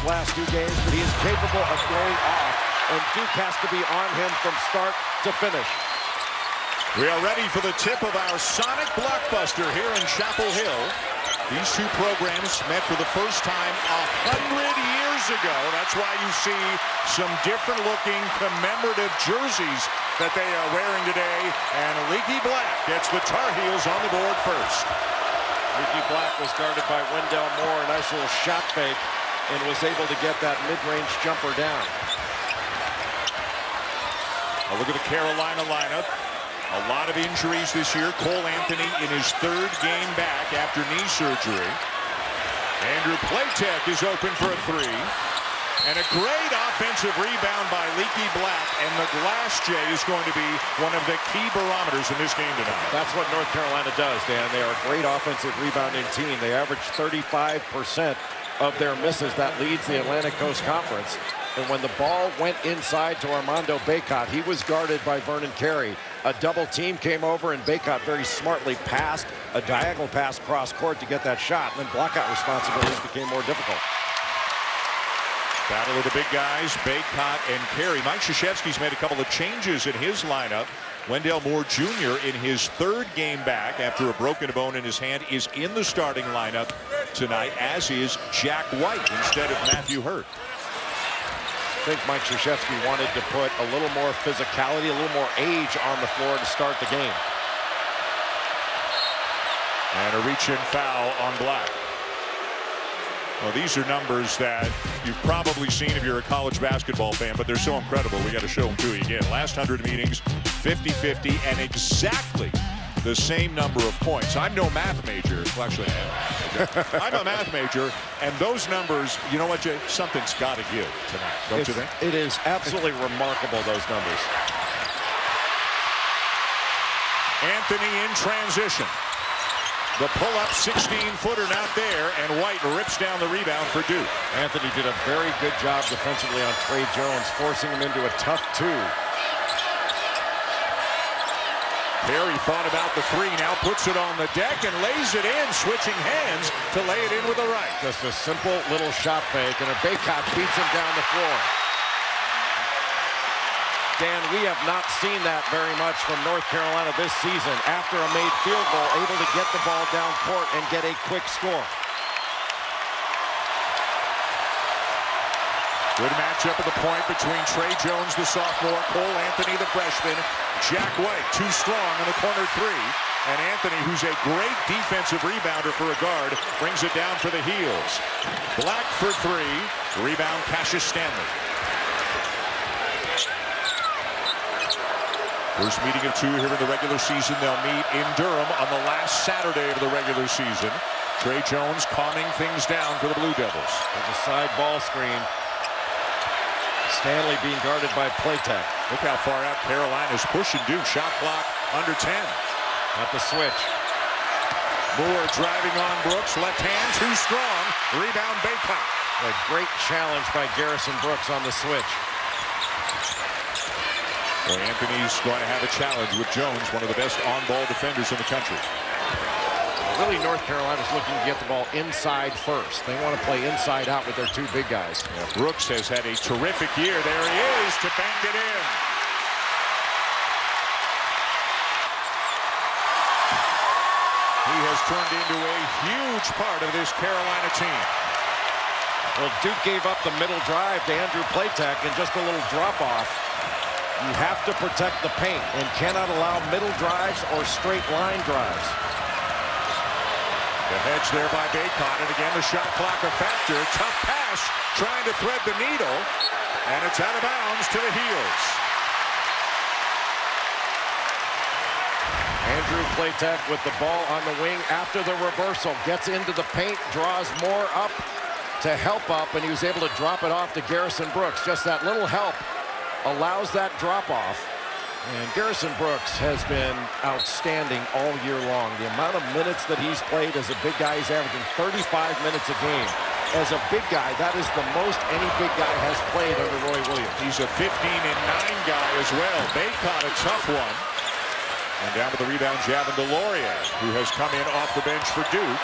last 2 games, but he is capable of going off, and Duke has to be on him from start to finish. We are ready for the tip of our Sonic Blockbuster here in Chapel Hill. These two programs met for the first time 100 years ago. That's why you see some different looking commemorative jerseys that they are wearing today. And Leaky Black gets the Tar Heels on the board first. Leaky Black was guarded by Wendell Moore. A nice little shot fake, and was able to get that mid-range jumper down. A look at the Carolina lineup. A lot of injuries this year. Cole Anthony in his 3rd game back after knee surgery. Andrew Platek is open for a 3. And a great offensive rebound by Leaky Black. And the Glass J is going to be one of the key barometers in this game tonight. That's what North Carolina does, Dan. They are a great offensive rebounding team. They average 35% of their misses. That leads the Atlantic Coast Conference. And when the ball went inside to Armando Bacot, he was guarded by Vernon Carey. A double team came over, and Bacot very smartly passed a diagonal pass cross court to get that shot. And then blockout responsibilities became more difficult. Battle of the big guys, Bacot and Carey. Mike Krzyzewski's made a couple of changes in his lineup. Wendell Moore Jr. in his 3rd game back after a broken bone in his hand is in the starting lineup tonight, as is Jack White instead of Matthew Hurt. I think Mike Krzyzewski wanted to put a little more physicality, a little more age on the floor to start the game. And a reach-in foul on Black. Well, these are numbers that you've probably seen if you're a college basketball fan, but they're so incredible, we got to show them to you again. Last 100 meetings, 50-50, and exactly the same number of points. I'm no math major. Well, actually, I'm a math major, and those numbers, you know what, Jay? Something's got to give tonight, don't you think? It is absolutely remarkable, those numbers. Anthony in transition. The pull-up 16-footer not there, and White rips down the rebound for Duke. Anthony did a very good job defensively on Tre Jones, forcing him into a tough 2. Perry thought about the 3, now puts it on the deck and lays it in, switching hands to lay it in with the right. Just a simple little shot fake, and a Bacot beats him down the floor. Dan, we have not seen that very much from North Carolina this season. After a made field goal, able to get the ball down court and get a quick score. Good matchup at the point between Tre Jones, the sophomore, Cole Anthony, the freshman, Jack White, too strong in the corner 3. And Anthony, who's a great defensive rebounder for a guard, brings it down for the Heels. Black for 3. Rebound, Cassius Stanley. First meeting of 2 here in the regular season. They'll meet in Durham on the last Saturday of the regular season. Tre Jones calming things down for the Blue Devils. There's a side ball screen. Stanley being guarded by Platek. Look how far out Carolina's pushing Duke. Shot clock under 10. At the switch. Moore driving on Brooks. Left hand, too strong. Rebound, Bacot. A great challenge by Garrison Brooks on the switch. Well, Anthony's going to have a challenge with Jones, one of the best on-ball defenders in the country. Really, North Carolina's looking to get the ball inside first. They want to play inside out with their 2 big guys. Yeah, Brooks has had a terrific year. There he is to bank it in. He has turned into a huge part of this Carolina team. Well, Duke gave up the middle drive to Andrew Platek and just a little drop-off. You have to protect the paint and cannot allow middle drives or straight line drives. The hedge there by Bacot, and again the shot clock a factor. Tough pass, trying to thread the needle, and it's out of bounds to the Heels. Andrew Platek with the ball on the wing after the reversal. Gets into the paint, draws Moore up to help up, and he was able to drop it off to Garrison Brooks. Just that little help allows that drop off. And Garrison Brooks has been outstanding all year long. The amount of minutes that he's played as a big guy, he's averaging 35 minutes a game. As a big guy, that is the most any big guy has played under Roy Williams. He's a 15-9 guy as well. Bacot, a tough one. And down with the rebound, Javin DeLaurier, who has come in off the bench for Duke.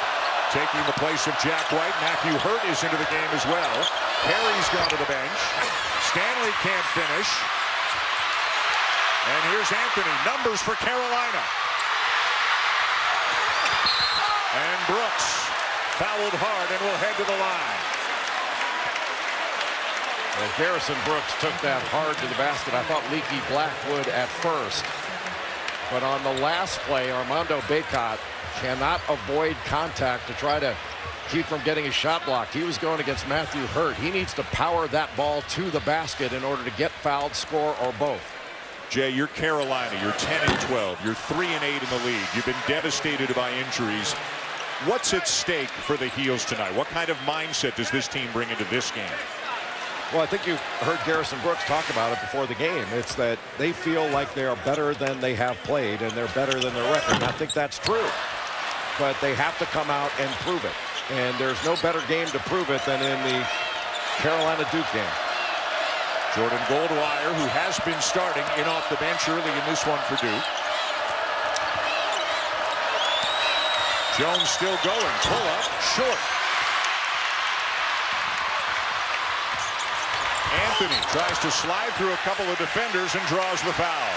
Taking the place of Jack White, Matthew Hurt is into the game as well. Perry's gone to the bench. Stanley can't finish. And here's Anthony. Numbers for Carolina. And Brooks fouled hard and will head to the line. Well, Garrison Brooks took that hard to the basket. I thought Leaky Black would at first. But on the last play, Armando Bacot cannot avoid contact to try to keep from getting his shot blocked. He was going against Matthew Hurt. He needs to power that ball to the basket in order to get fouled, score, or both. Jay, you're Carolina. You're 10-12. You're 3-8 in the league. You've been devastated by injuries. What's at stake for the Heels tonight? What kind of mindset does this team bring into this game? Well, I think you heard Garrison Brooks talk about it before the game. It's that they feel like they are better than they have played, and they're better than their record. And I think that's true. But they have to come out and prove it. And there's no better game to prove it than in the Carolina-Duke game. Jordan Goldwire, who has been starting in off the bench early in this one for Duke. Jones still going. Pull up. Short. Anthony tries to slide through a couple of defenders and draws the foul.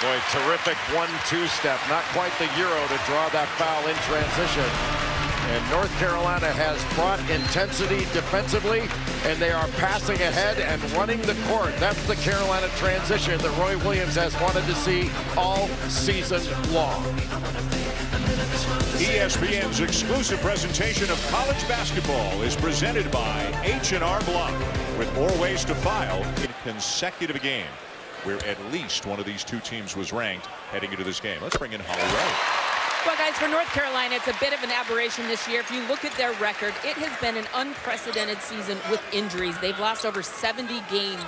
Boy, terrific 1-2 step. Not quite the Euro to draw that foul in transition. And North Carolina has brought intensity defensively, and they are passing ahead and running the court. That's the Carolina transition that Roy Williams has wanted to see all season long. ESPN's exclusive presentation of college basketball is presented by H&R Block, with more ways to file in a consecutive game where at least one of these two teams was ranked heading into this game. Let's bring in Holly Ray. Well, guys, for North Carolina, it's a bit of an aberration this year. If you look at their record, it has been an unprecedented season with injuries. They've lost over 70 games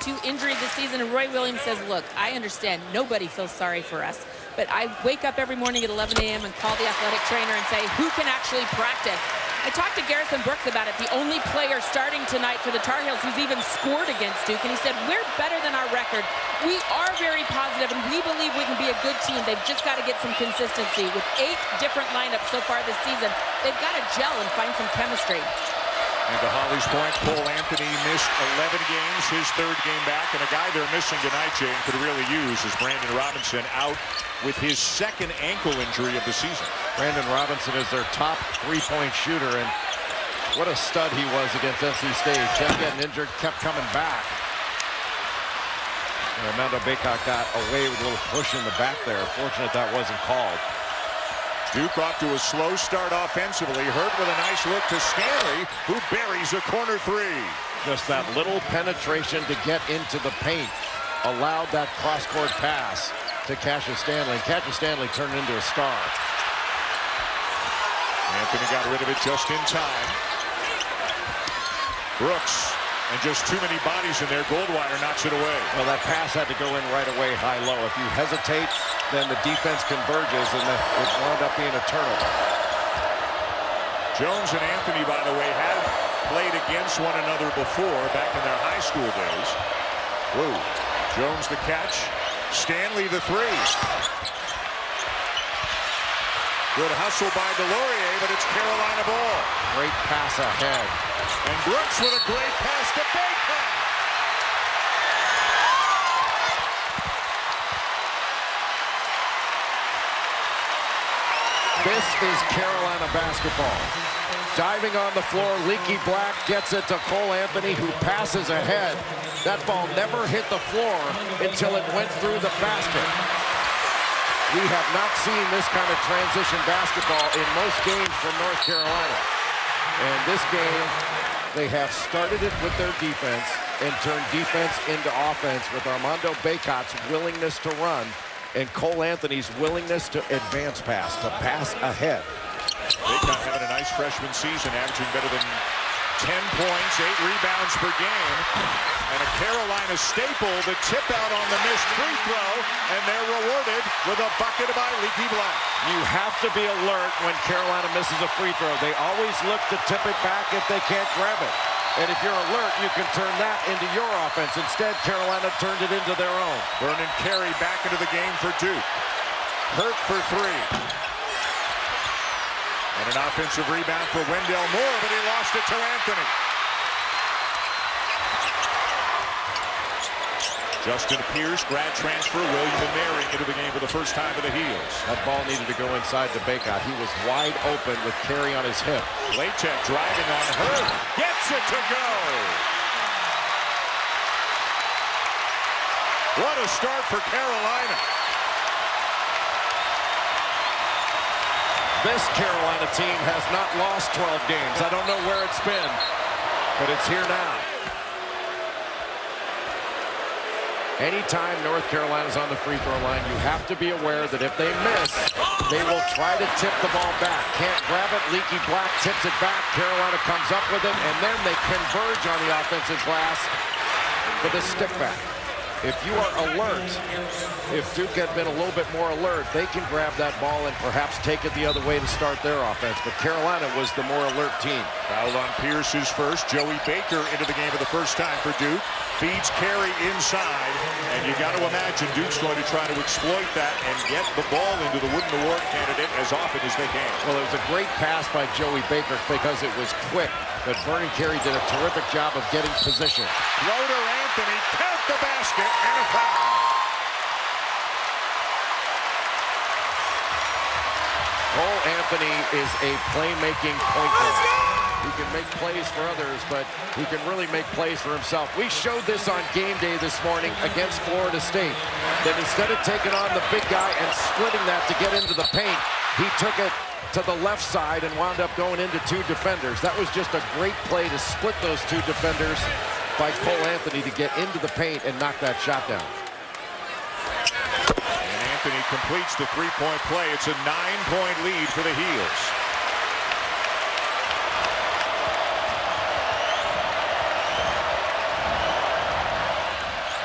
to injury this season. And Roy Williams says, look, I understand nobody feels sorry for us. But I wake up every morning at 11 a.m. and call the athletic trainer and say, who can actually practice? I talked to Garrison Brooks about it, the only player starting tonight for the Tar Heels who's even scored against Duke. And he said, we're better than our record. We are very positive, and we believe we can be a good team. They've just got to get some consistency. With 8 different lineups so far this season, they've got to gel and find some chemistry. And to Holly's point, Cole Anthony missed 11 games, his 3rd game back. And a guy they're missing tonight, Jay, could really use is Brandon Robinson, out with his 2nd ankle injury of the season. Brandon Robinson is their top 3-point shooter, and what a stud he was against NC State. Kept getting injured, kept coming back. And Armando Bacot got away with a little push in the back there. Fortunate that wasn't called. Duke off to a slow start offensively. Hurt with a nice look to Stanley, who buries a corner 3. Just that little penetration to get into the paint allowed that cross-court pass to Cassius Stanley. Cassius Stanley turned into a star. Anthony got rid of it just in time. Brooks, and just too many bodies in there. Goldwire knocks it away. Well, that pass had to go in right away, high-low. If you hesitate, then the defense converges, and it wound up being a turnover. Jones and Anthony, by the way, have played against one another before, back in their high school days. Whoa. Jones the catch. Stanley the 3. Good hustle by Delorier, but it's Carolina ball. Great pass ahead. And Brooks with a great pass to Bacot. This is Carolina basketball. Diving on the floor, Leaky Black gets it to Cole Anthony, who passes ahead. That ball never hit the floor until it went through the basket. We have not seen this kind of transition basketball in most games from North Carolina. And this game, they have started it with their defense and turned defense into offense with Armando Bacot's willingness to run and Cole Anthony's willingness to advance pass, to pass ahead. Bacot having a nice freshman season, averaging better than 10 points, 8 rebounds per game. And a Carolina staple, the tip out on the missed free throw, and they're rewarded with a bucket by Leaky Black. You have to be alert when Carolina misses a free throw. They always look to tip it back if they can't grab it. And if you're alert, you can turn that into your offense. Instead, Carolina turned it into their own. Vernon Carey back into the game for Duke. Hurt for 3. And an offensive rebound for Wendell Moore, but he lost it to Anthony. Justin Pierce, grad transfer, William and Mary into the game for the first time for the Heels. That ball needed to go inside to Bacot. He was wide open with Carey on his hip. Latek driving on her, gets it to go. What a start for Carolina. This Carolina team has not lost 12 games. I don't know where it's been, but it's here now. Anytime North Carolina's on the free throw line, you have to be aware that if they miss, they will try to tip the ball back. Can't grab it. Leaky Black tips it back. Carolina comes up with it, and then they converge on the offensive glass with a stick back. If you are alert, if Duke had been a little bit more alert, they can grab that ball and perhaps take it the other way to start their offense. But Carolina was the more alert team. Foul on Pierce's first. Joey Baker into the game for the first time for Duke. Feeds Carey inside. And you got to imagine Duke's going to try to exploit that and get the ball into the Wooden Award candidate as often as they can. Well, it was a great pass by Joey Baker because it was quick. But Vernon Carey did a terrific job of getting position. Floater Anthony, count the basket, and a foul. Cole Anthony is a playmaking point guard. He can make plays for others, but he can really make plays for himself. We showed this on game day this morning against Florida State. That instead of taking on the big guy and splitting that to get into the paint, he took it to the left side and wound up going into two defenders. That was just a great play to split those two defenders by Cole Anthony to get into the paint and knock that shot down. And Anthony completes the three-point play. It's a 9-point lead for the Heels.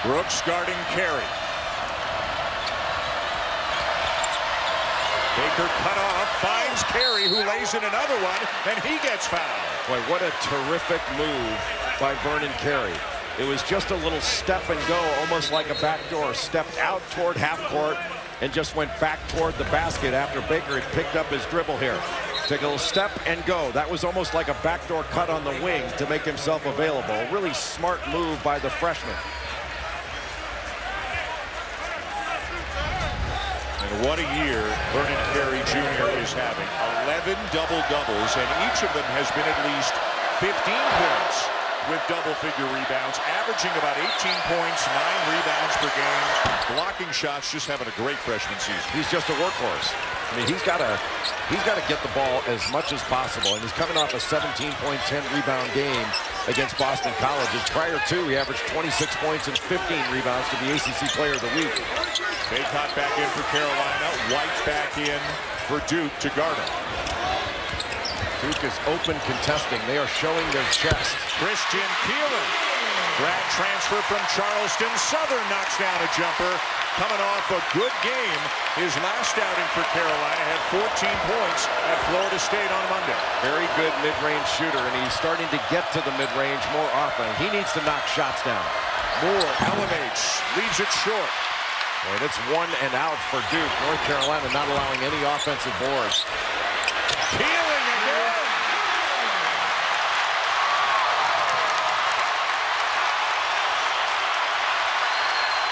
Brooks guarding Carey. Baker cut off, finds Carey, who lays in another one, and he gets fouled. Boy, what a terrific move by Vernon Carey. It was just a little step and go, almost like a backdoor. Stepped out toward half court and just went back toward the basket after Baker had picked up his dribble here. Took a little step and go. That was almost like a backdoor cut on the wing to make himself available. A really smart move by the freshman. And what a year Vernon Carey Jr. is having. 11 double-doubles, and each of them has been at least 15 points with double-figure rebounds, averaging about 18 points, 9 rebounds per game. Blocking shots, just having a great freshman season. He's just a workhorse. I mean, he's got to get the ball as much as possible, and he's coming off a 17-point, 10-rebound game against Boston College. His prior two, he averaged 26 points and 15 rebounds to be ACC Player of the Week. Bacot back in for Carolina. White back in for Duke to guard him. Duke is open contesting. They are showing their chest. Christian Keelan, grad transfer from Charleston Southern, knocks down a jumper. Coming off a good game, his last outing for Carolina, had 14 points at Florida State on Monday. Very good mid-range shooter, and he's starting to get to the mid-range more often. He needs to knock shots down. Moore elevates, leaves it short. And it's 1 and out for Duke. North Carolina not allowing any offensive boards. Keeling again.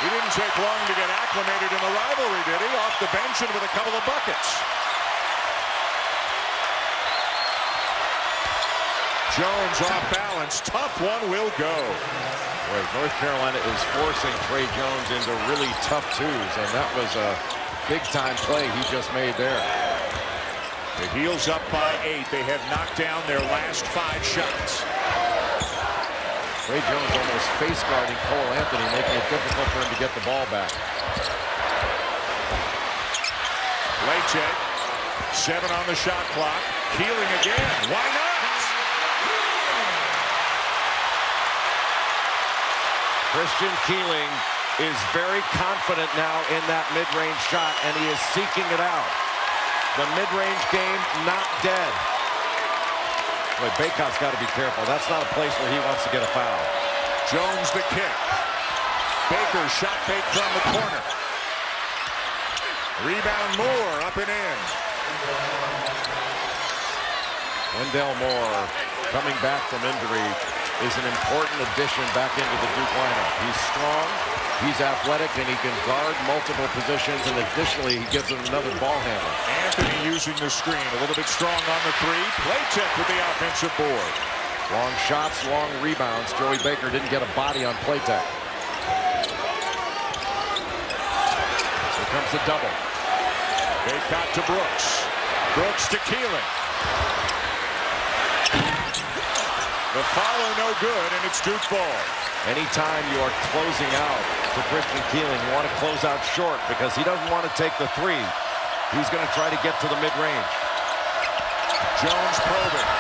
He didn't take long to get acclimated in the rivalry, did he? Off the bench and with a couple of buckets. Jones off balance. Tough one will go. Boy, North Carolina is forcing Trey Jones into really tough twos, and that was a big-time play he just made there. The Heels up by 8. They have knocked down their last 5 shots. Trey Jones almost face guarding Cole Anthony, making it difficult for him to get the ball back. Latek, 7 on the shot clock. Keeling again. Why not? Christian Keeling is very confident now in that mid-range shot, and he is seeking it out. The mid-range game not dead. Boy, Bacot's got to be careful. That's not a place where he wants to get a foul. Jones the kick. Baker shot fake from the corner. Rebound Moore up and in. Wendell Moore, coming back from injury, is an important addition back into the Duke lineup. He's strong, he's athletic, and he can guard multiple positions, and additionally, he gives them another ball handler. Anthony using the screen, a little bit strong on the three. Platek with the offensive board. Long shots, long rebounds. Joey Baker didn't get a body on Platek. Here comes the double. They got to Brooks. Brooks to Keeling. The follow no good, and it's Duke ball. Anytime you are closing out to Christian Keeling, you want to close out short because he doesn't want to take the three. He's going to try to get to the mid-range. Jones probing.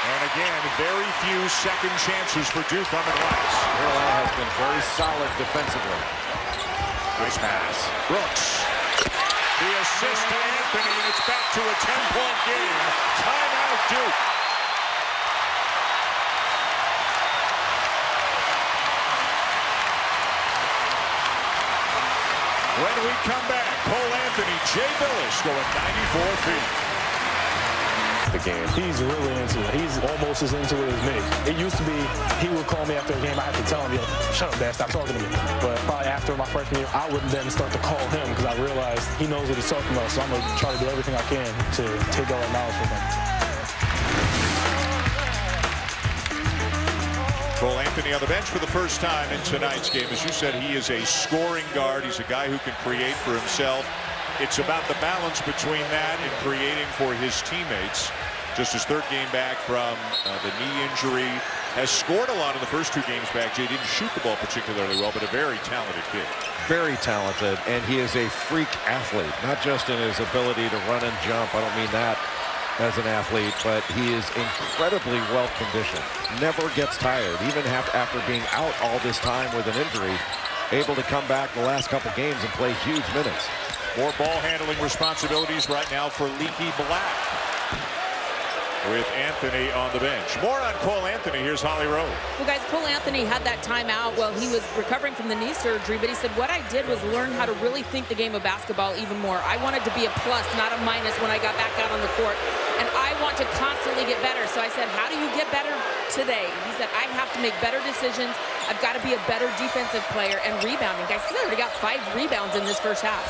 And again, very few second chances for Duke on the glass. Carolina has been very solid defensively. Nice pass. Brooks. The assist to Anthony, and it's back to a 10-point game. Timeout, Duke. When we come back, Cole Anthony, Jay Billis going 94 feet. The game. He's really into it. He's almost as into it as me. It used to be he would call me after a game. I had to tell him, yo, shut up, Dad, stop talking to me. But probably after my freshman year, I would then start to call him because I realized he knows what he's talking about. So I'm going to try to do everything I can to take all that knowledge from him. Cole Anthony on the bench for the first time in tonight's game. As you said, he is a scoring guard. He's a guy who can create for himself. It's about the balance between that and creating for his teammates. Just his third game back from the knee injury. Has scored a lot in the first two games back. Jay didn't shoot the ball particularly well, but a very talented kid. Very talented, and he is a freak athlete, not just in his ability to run and jump. I don't mean that as an athlete, but he is incredibly well conditioned. Never gets tired, even after being out all this time with an injury, able to come back the last couple games and play huge minutes. More ball handling responsibilities right now for Leaky Black, with Anthony on the bench. More on Cole Anthony. Here's Holly Rowe. Well, guys, Cole Anthony had that timeout while he was recovering from the knee surgery, but he said, what I did was learn how to really think the game of basketball even more. I wanted to be a plus, not a minus when I got back out on the court, and I want to constantly get better. So I said, how do you get better today? He said, I have to make better decisions. I've got to be a better defensive player and rebounding. Guys, he's already got 5 rebounds in this first half.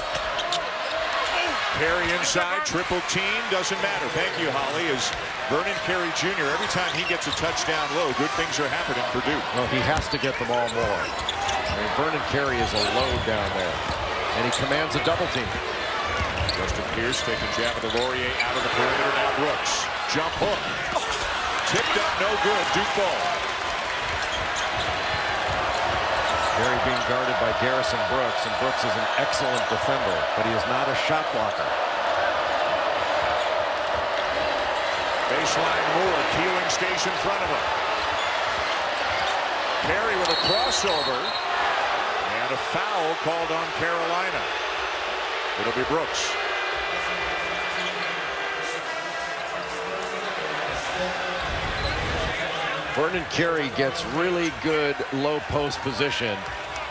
Carey inside, triple team, doesn't matter. Thank you, Holly. As Vernon Carey Jr., every time he gets a touchdown low, good things are happening for Duke. Well, he has to get the ball more. I mean, Vernon Carey is a load down there, and he commands a double team. Justin Pierce taking jab at the Laurier out of the perimeter. Now Brooks, jump hook. Tipped up, no good. Duke ball. Carey being guarded by Garrison Brooks, and Brooks is an excellent defender, but he is not a shot blocker. Baseline Moore, Keeling stays in front of him. Carey with a crossover, and a foul called on Carolina. It'll be Brooks. Vernon Carey gets really good low post position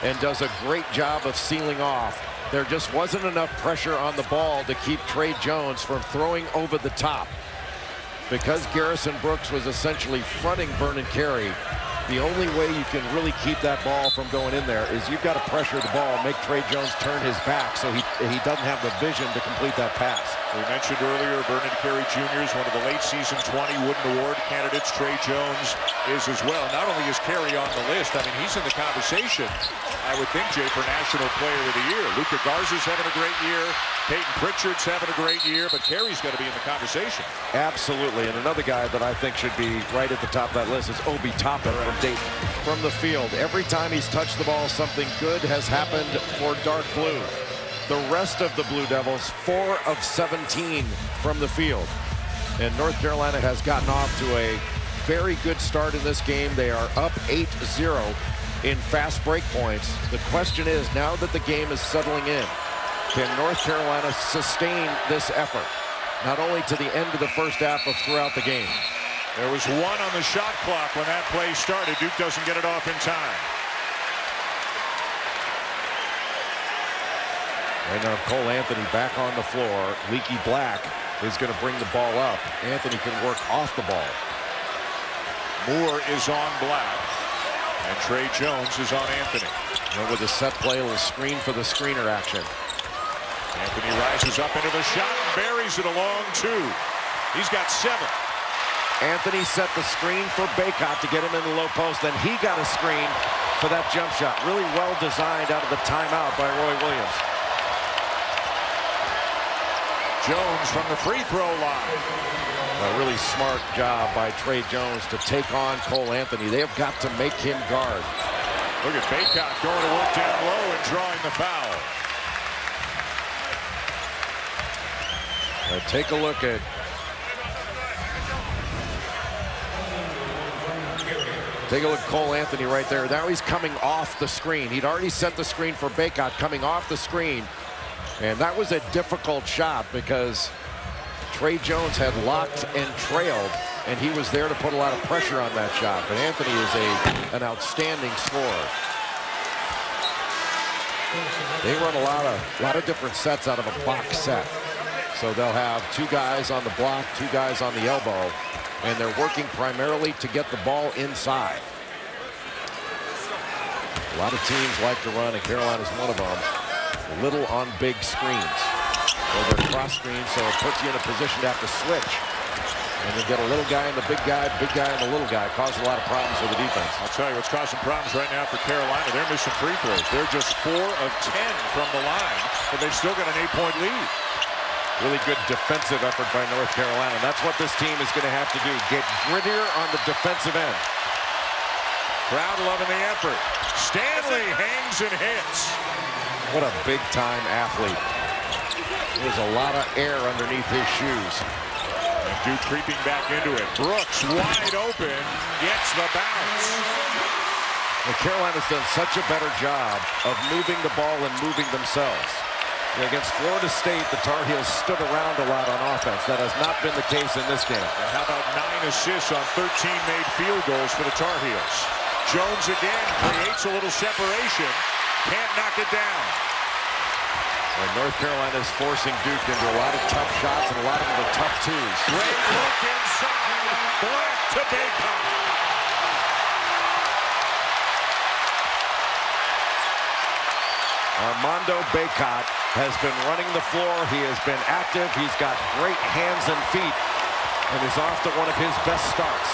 and does a great job of sealing off. There just wasn't enough pressure on the ball to keep Tre Jones from throwing over the top. Because Garrison Brooks was essentially fronting Vernon Carey, the only way you can really keep that ball from going in there is you've got to pressure the ball, make Tre Jones turn his back so he doesn't have the vision to complete that pass. We mentioned earlier Vernon Carey Jr. is one of the late season 20 Wooden Award candidates. Tre Jones is as well. Not only is Carey on the list, I mean, he's in the conversation, I would think, Jay, for National Player of the Year. Luka Garza's having a great year. Peyton Pritchard's having a great year, but Carey's got to be in the conversation. Absolutely, and another guy that I think should be right at the top of that list is Obi Toppin from Dayton. From the field, every time he's touched the ball, something good has happened for Dark Blue. The rest of the Blue Devils, 4 of 17 from the field. And North Carolina has gotten off to a very good start in this game. They are up 8-0 in fast break points. The question is, now that the game is settling in, can North Carolina sustain this effort? Not only to the end of the first half, but throughout the game. There was 1 on the shot clock when that play started. Duke doesn't get it off in time. Right now, Cole Anthony back on the floor. Leaky Black is going to bring the ball up. Anthony can work off the ball. Moore is on Black, and Tre Jones is on Anthony. And with a set play, a little screen for the screener action. Anthony rises up into the shot and buries it along 2. He's got 7. Anthony set the screen for Bacot to get him in the low post, then he got a screen for that jump shot. Really well designed out of the timeout by Roy Williams. Jones from the free throw line. A really smart job by Tre Jones to take on Cole Anthony. They have got to make him guard. Look at Bacot going to work down low and drawing the foul. Take a look at Cole Anthony right there. Now he's coming off the screen. He'd already set the screen for Bacot, coming off the screen. And that was a difficult shot because Tre Jones had locked and trailed, and he was there to put a lot of pressure on that shot. But Anthony is an outstanding scorer. They run a lot of different sets out of a box set. So they'll have 2 guys on the block, 2 guys on the elbow, and they're working primarily to get the ball inside. A lot of teams like to run, and Carolina's one of them, little on big screens. Or they're cross screens, so it puts you in a position to have to switch. And you get a little guy and the big guy and the little guy. Causes a lot of problems for the defense. I'll tell you what's causing problems right now for Carolina. They're missing free throws. They're just 4 of 10 from the line, but they've still got an 8-point lead. Really good defensive effort by North Carolina. That's what this team is going to have to do. Get grittier on the defensive end. Crowd loving the effort. Stanley hangs and hits. What a big-time athlete. There's a lot of air underneath his shoes. And Duke creeping back into it. Brooks wide open, gets the bounce. Well, Carolina's done such a better job of moving the ball and moving themselves. Against Florida State, the Tar Heels stood around a lot on offense. That has not been the case in this game. And how about 9 assists on 13 made field goals for the Tar Heels? Jones again creates a little separation. Can't knock it down. And North Carolina is forcing Duke into a lot of tough shots, and a lot of them are tough twos. Great look inside. Black to Bacot. Armando Bacot has been running the floor. He has been active. He's got great hands and feet, and is off to one of his best starts.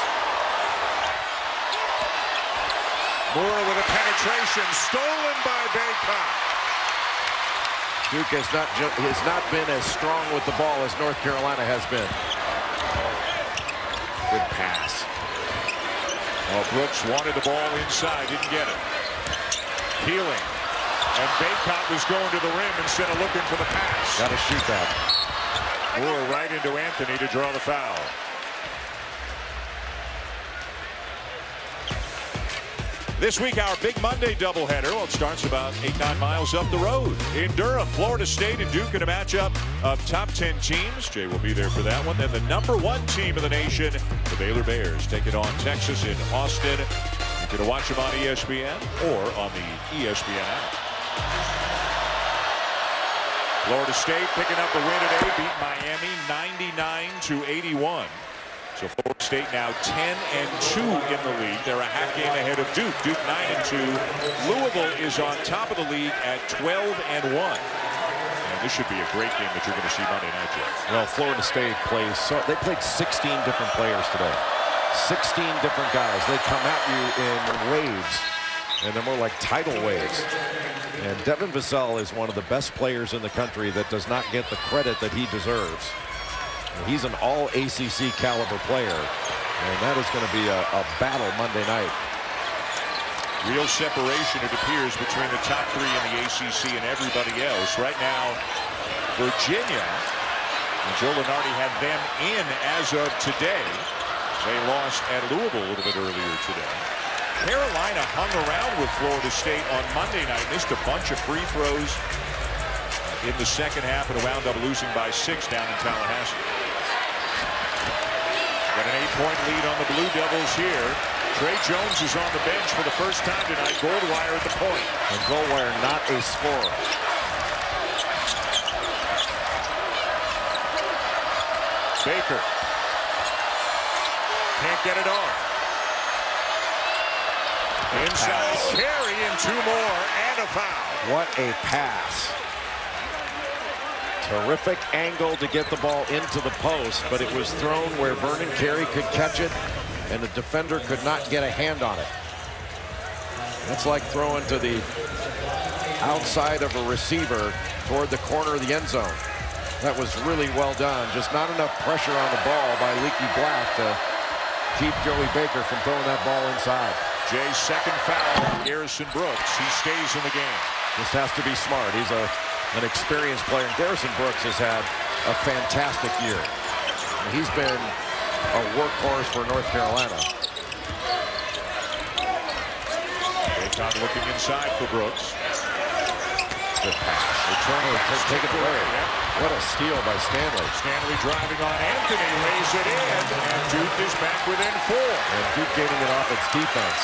Moore with a penetration, stolen by Bacot. Duke has not been as strong with the ball as North Carolina has been. Good pass. Well, Brooks wanted the ball inside, didn't get it. Keeling. And Bacot was going to the rim instead of looking for the pass. Got to shoot that. Moore right into Anthony to draw the foul. This week, our Big Monday doubleheader. Well, it starts about 8-9 miles up the road in Durham. Florida State and Duke in a matchup of top 10 teams. Jay will be there for that one. Then the #1 team of the nation, the Baylor Bears, taking on Texas in Austin. You can watch them on ESPN or on the ESPN app. Florida State picking up the win today, beat Miami 99-81. So Florida State now 10-2 in the league. They're a half game ahead of Duke. Duke 9-2. Louisville is on top of the league at 12-1. And this should be a great game that you're going to see Monday night, Jeff. Well, Florida State plays, so they played 16 different players today. 16 different guys. They come at you in waves, and they're more like tidal waves. And Devin Vassell is one of the best players in the country that does not get the credit that he deserves. He's an all-ACC caliber player, and that is going to be a battle Monday night. Real separation, it appears, between the top 3 in the ACC and everybody else. Right now, Virginia, and Joe Lunardi had them in as of today. They lost at Louisville a little bit earlier today. Carolina hung around with Florida State on Monday night, missed a bunch of free throws in the second half, and wound up losing by 6 down in Tallahassee. Got an 8-point lead on the Blue Devils here. Tre Jones is on the bench for the first time tonight. Goldwire at the point. And Goldwire not a scorer. Baker. Can't get it off. Inside carry and 2 more and a foul. What a pass. Terrific angle to get the ball into the post, but it was thrown where Vernon Carey could catch it, and the defender could not get a hand on it. That's like throwing to the outside of a receiver toward the corner of the end zone. That was really well done. Just not enough pressure on the ball by Leaky Black to keep Joey Baker from throwing that ball inside. Jay's second foul on Garrison Brooks. He stays in the game. Just has to be smart. He's an experienced player. Garrison Brooks has had a fantastic year. He's been a workhorse for North Carolina. Baycott looking inside for Brooks. Good pass. The Turner take it away. What a steal by Stanley. Stanley driving on Anthony, lays it in, and Duke is back within 4. And Duke getting it off its defense.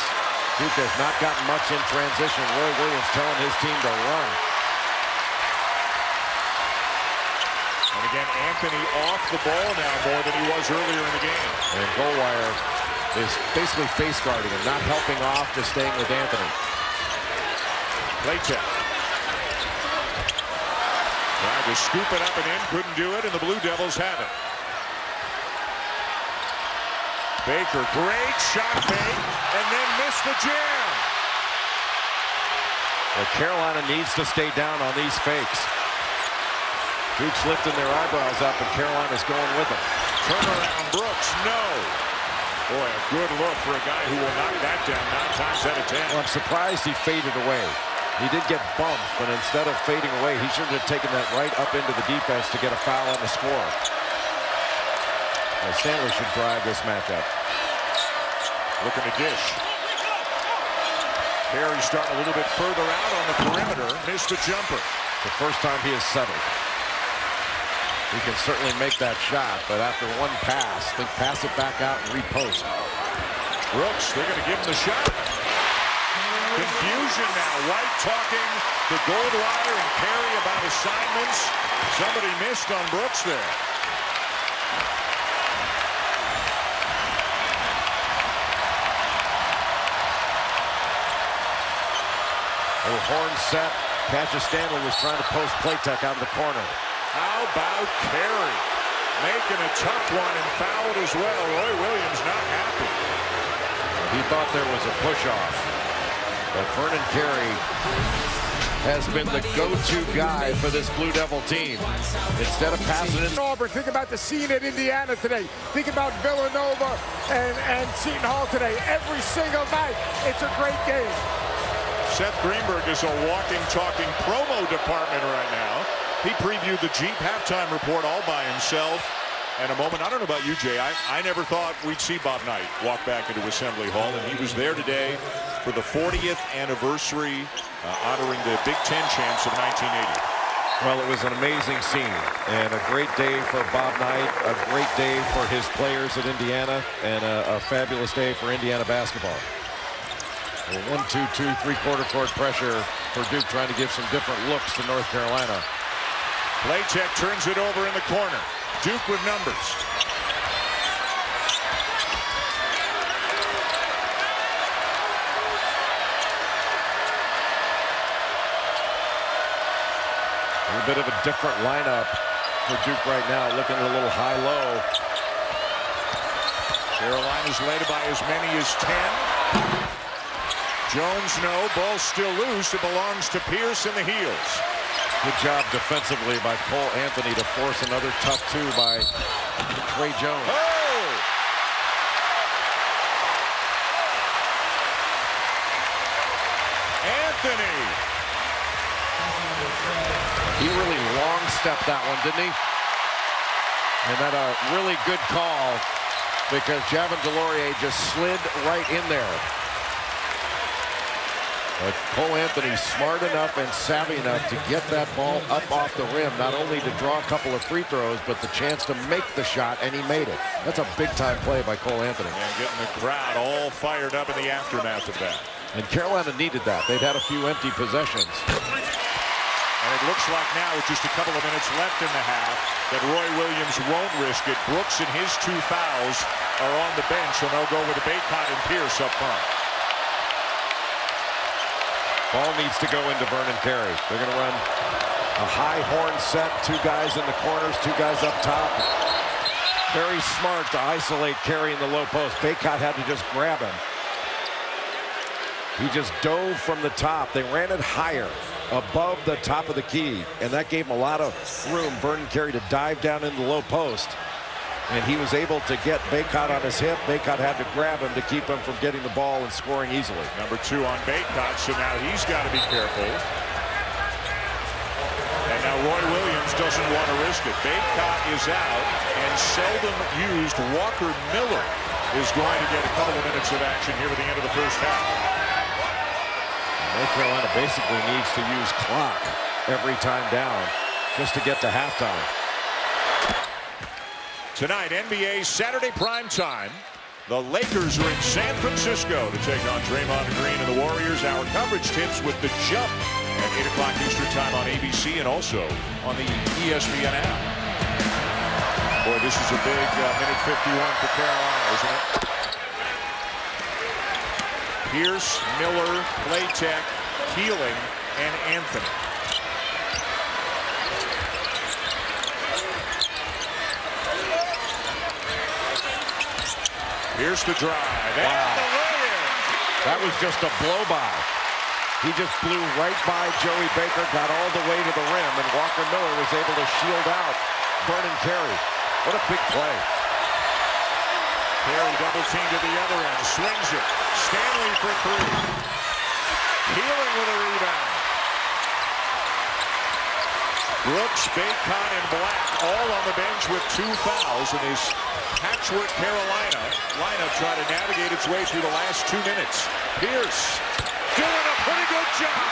Duke has not gotten much in transition. Roy Williams telling his team to run. And again, Anthony off the ball now more than he was earlier in the game. And Goldwire is basically face guarding him, not helping off, just staying with Anthony. Play check. Tried to scoop it up and in, couldn't do it, and the Blue Devils have it. Baker, great shot fake, and then missed the jam. Well, Carolina needs to stay down on these fakes. Duke's lifting their eyebrows up, and Carolina's going with them. Turnaround, Brooks, no. Boy, a good look for a guy who will knock that down 9 times out of 10. Well, I'm surprised he faded away. He did get bumped, but instead of fading away, he should have taken that right up into the defense to get a foul on the score. Well, Stanley should drive this matchup. Looking to dish. Carey starting a little bit further out on the perimeter. Missed the jumper. The first time he has settled. He can certainly make that shot, but after one pass, think pass it back out and repost. Brooks, they're going to give him the shot. Confusion now. White talking to Goldwire and Carey about assignments. Somebody missed on Brooks there. Little horn set. Cassius Stanley was trying to post Platek out of the corner. How about Carey? Making a tough one and fouled as well. Roy Williams not happy. He thought there was a push-off. But Vernon Carey has been the go-to guy for this Blue Devil team. Instead of passing it. Auburn, think about the scene at Indiana today. Think about Villanova and Seton Hall today. Every single night, it's a great game. Seth Greenberg is a walking, talking promo department right now. He previewed the Jeep halftime report all by himself. And a moment, I don't know about you, Jay, I never thought we'd see Bob Knight walk back into Assembly Hall, and he was there today for the 40th anniversary honoring the Big Ten champs of 1980. Well, it was an amazing scene and a great day for Bob Knight, a great day for his players at Indiana, and a fabulous day for Indiana basketball. A 1-2-2 3/4 court pressure for Duke, trying to give some different looks to North Carolina. Platek turns it over in the corner. Duke with numbers. A little bit of a different lineup for Duke right now, looking a little high-low. Carolina's led by as many as 10. Jones, no. Ball still loose. It belongs to Pierce in the heels. Good job defensively by Cole Anthony to force another tough two by Trey Jones. Oh! Anthony! He really long-stepped that one, didn't he? And that a really good call because Javin DeLaurier just slid right in there. But Cole Anthony smart enough and savvy enough to get that ball up off the rim, not only to draw a couple of free throws, but the chance to make the shot, and he made it. That's a big-time play by Cole Anthony. And getting the crowd all fired up in the aftermath of that. And Carolina needed that. They'd had a few empty possessions. And it looks like now, with just a couple of minutes left in the half, that Roy Williams won't risk it. Brooks and his 2 fouls are on the bench, and they'll go with Bacot and Pierce up front. Ball needs to go into Vernon Carey. They're going to run a high horn set. 2 guys in the corners, 2 guys up top. Very smart to isolate Carey in the low post. Bacot had to just grab him. He just dove from the top. They ran it higher, above the top of the key, and that gave him a lot of room, Vernon Carey, to dive down in the low post. And he was able to get Bacot on his hip. Bacot had to grab him to keep him from getting the ball and scoring easily. Number 2 on Bacot, so now he's got to be careful. And now Roy Williams doesn't want to risk it. Bacot is out, and seldom used Walker Miller is going to get a couple of minutes of action here at the end of the first half. North Carolina basically needs to use clock every time down just to get to halftime. Tonight, NBA Saturday prime time. The Lakers are in San Francisco to take on Draymond Green and the Warriors. Our coverage tips with The Jump at 8 o'clock Eastern time on ABC and also on the ESPN app. Boy, this is a big minute 51 for Carolina, isn't it? Pierce, Miller, Platek, Keeling, and Anthony. Here's the drive. Wow. And the lay-in. That was just a blow-by. He just blew right by Joey Baker, got all the way to the rim, and Walker Miller was able to shield out Vernon Carey. What a big play. Carey double-teamed at the other end, swings it. Stanley for 3. Keeling with a rebound. Brooks, Bacot, and Black all on the bench with 2 fouls in this patchwork Carolina lineup trying to navigate its way through the last 2 minutes. Pierce doing a pretty good job.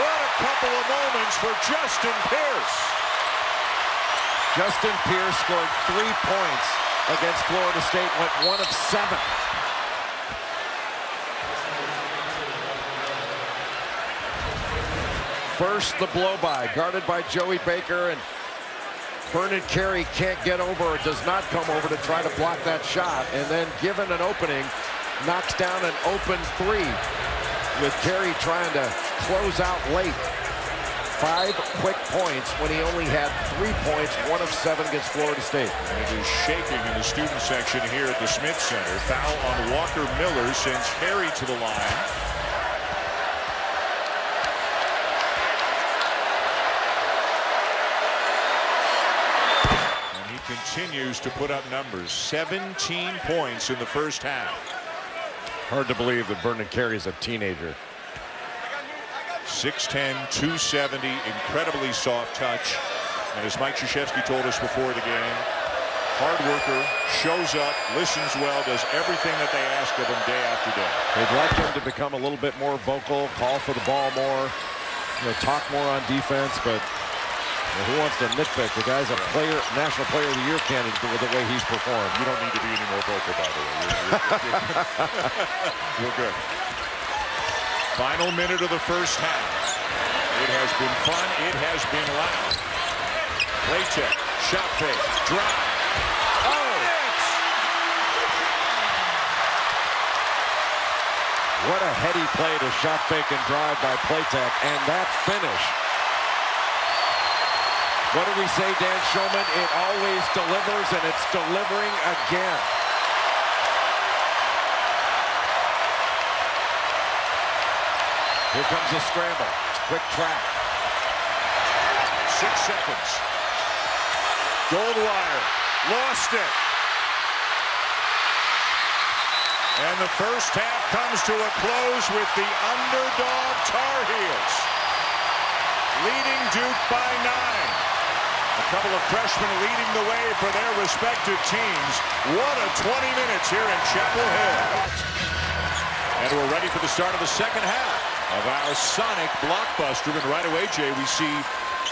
What a couple of moments for Justin Pierce. Justin Pierce scored 3 points against Florida State, went 1 of 7. First, the blow-by, guarded by Joey Baker, and Vernon Carey can't get over or does not come over to try to block that shot, and then given an opening, knocks down an open 3 with Carey trying to close out late. 5 quick points when he only had 3 points, 1 of 7 against Florida State. And it is shaking in the student section here at the Smith Center. Foul on Walker Miller sends Carey to the line. And he continues to put up numbers. 17 points in the first half. Hard to believe that Vernon Carey is a teenager. 6'10", 270, incredibly soft touch. And as Mike Krzyzewski told us before the game, hard worker, shows up, listens well, does everything that they ask of him day after day. They'd like him to become a little bit more vocal, call for the ball more, talk more on defense, but who wants to nitpick? The guy's a National Player of the Year candidate with the way he's performed. You don't need to be any more vocal, by the way. You're good. Final minute of the first half. It has been fun. It has been loud. Platek, shot fake, drive. Oh! What a heady play to shot fake and drive by Platek, and that finish. What do we say, Dan Shulman? It always delivers, and it's delivering again. Here comes the scramble. Quick track. 6 seconds. Goldwire lost it. And the first half comes to a close with the underdog Tar Heels leading Duke by 9. A couple of freshmen leading the way for their respective teams. What a 20 minutes here in Chapel Hill. And we're ready for the start of the second half of our Sonic blockbuster. And right away, Jay, we see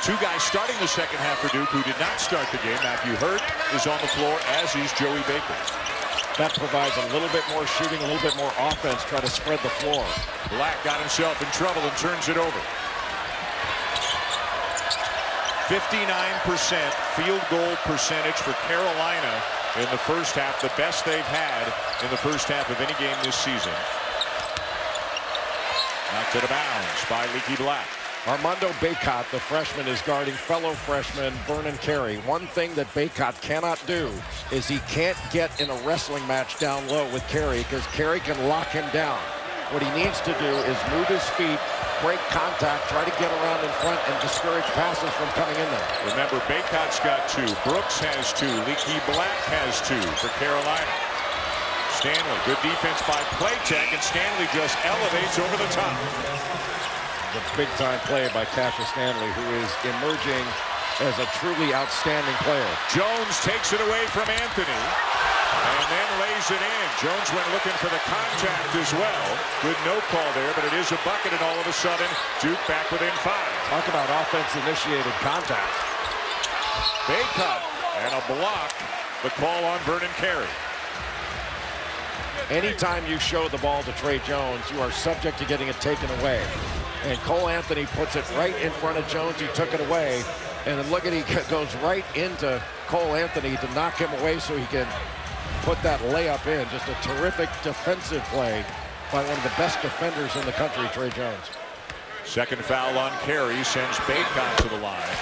2 guys starting the second half for Duke who did not start the game. Matthew Hurt is on the floor, as is Joey Baker. That provides a little bit more shooting, a little bit more offense, try to spread the floor. Black got himself in trouble and turns it over. 59% field goal percentage for Carolina in the first half, the best they've had in the first half of any game this season. Knocked it out of bounds by Leaky Black. Armando Bacot, the freshman, is guarding fellow freshman Vernon Carey. One thing that Bacot cannot do is he can't get in a wrestling match down low with Carey because Carey can lock him down. What he needs to do is move his feet, break contact, try to get around in front, and discourage passes from coming in there. Remember, Bacot's got 2. Brooks has 2. Leaky Black has 2 for Carolina. Stanley, good defense by Platek, and Stanley just elevates over the top. The big-time play by Cassius Stanley, who is emerging as a truly outstanding player. Jones takes it away from Anthony and then lays it in. Jones went looking for the contact as well. Good no call there, but it is a bucket, and all of a sudden, Duke back within 5. Talk about offense-initiated contact. Bacot and a block. The call on Vernon Carey. Anytime you show the ball to Tre Jones, you are subject to getting it taken away. And Cole Anthony puts it right in front of Jones. He took it away. And then look at, he goes right into Cole Anthony to knock him away so he can put that layup in. Just a terrific defensive play by one of the best defenders in the country, Tre Jones. Second foul on Carey sends Bacot to the line.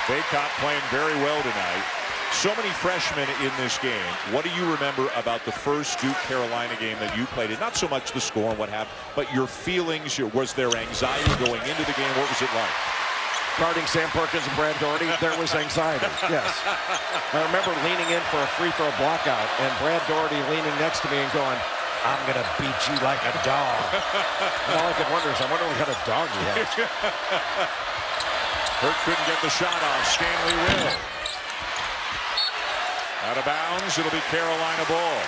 Bacot playing very well tonight. So many freshmen in this game. What do you remember about the first Duke-Carolina game that you played in? Not so much the score and what happened, but your feelings. Was there anxiety going into the game? What was it like? Guarding Sam Perkins and Brad Daugherty, there was anxiety, yes. I remember leaning in for a free throw blockout and Brad Daugherty leaning next to me and going, "I'm going to beat you like a dog." And all I could wonder is, I wonder what kind of dog he has. Hurt couldn't get the shot off. Stanley will. Out of bounds, it'll be Carolina ball.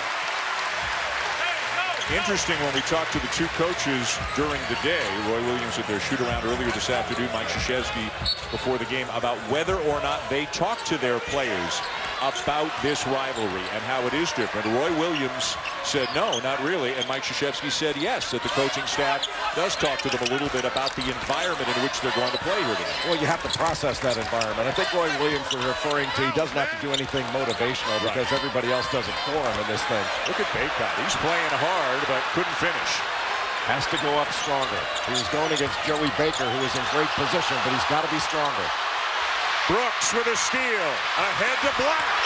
Interesting when we talked to the 2 coaches during the day, Roy Williams at their shoot-around earlier this afternoon, Mike Krzyzewski before the game, about whether or not they talk to their players about this rivalry and how it is different. Roy Williams said no, not really, and Mike Krzyzewski said yes, that the coaching staff does talk to them a little bit about the environment in which they're going to play here today. Well, you have to process that environment. I think Roy Williams was referring to he doesn't have to do anything motivational because everybody else does it for him in this thing. Look at Bacot. He's playing hard, but couldn't finish. Has to go up stronger. He was going against Joey Baker, who is in great position, but he's got to be stronger. Brooks with a steal. Ahead to Black.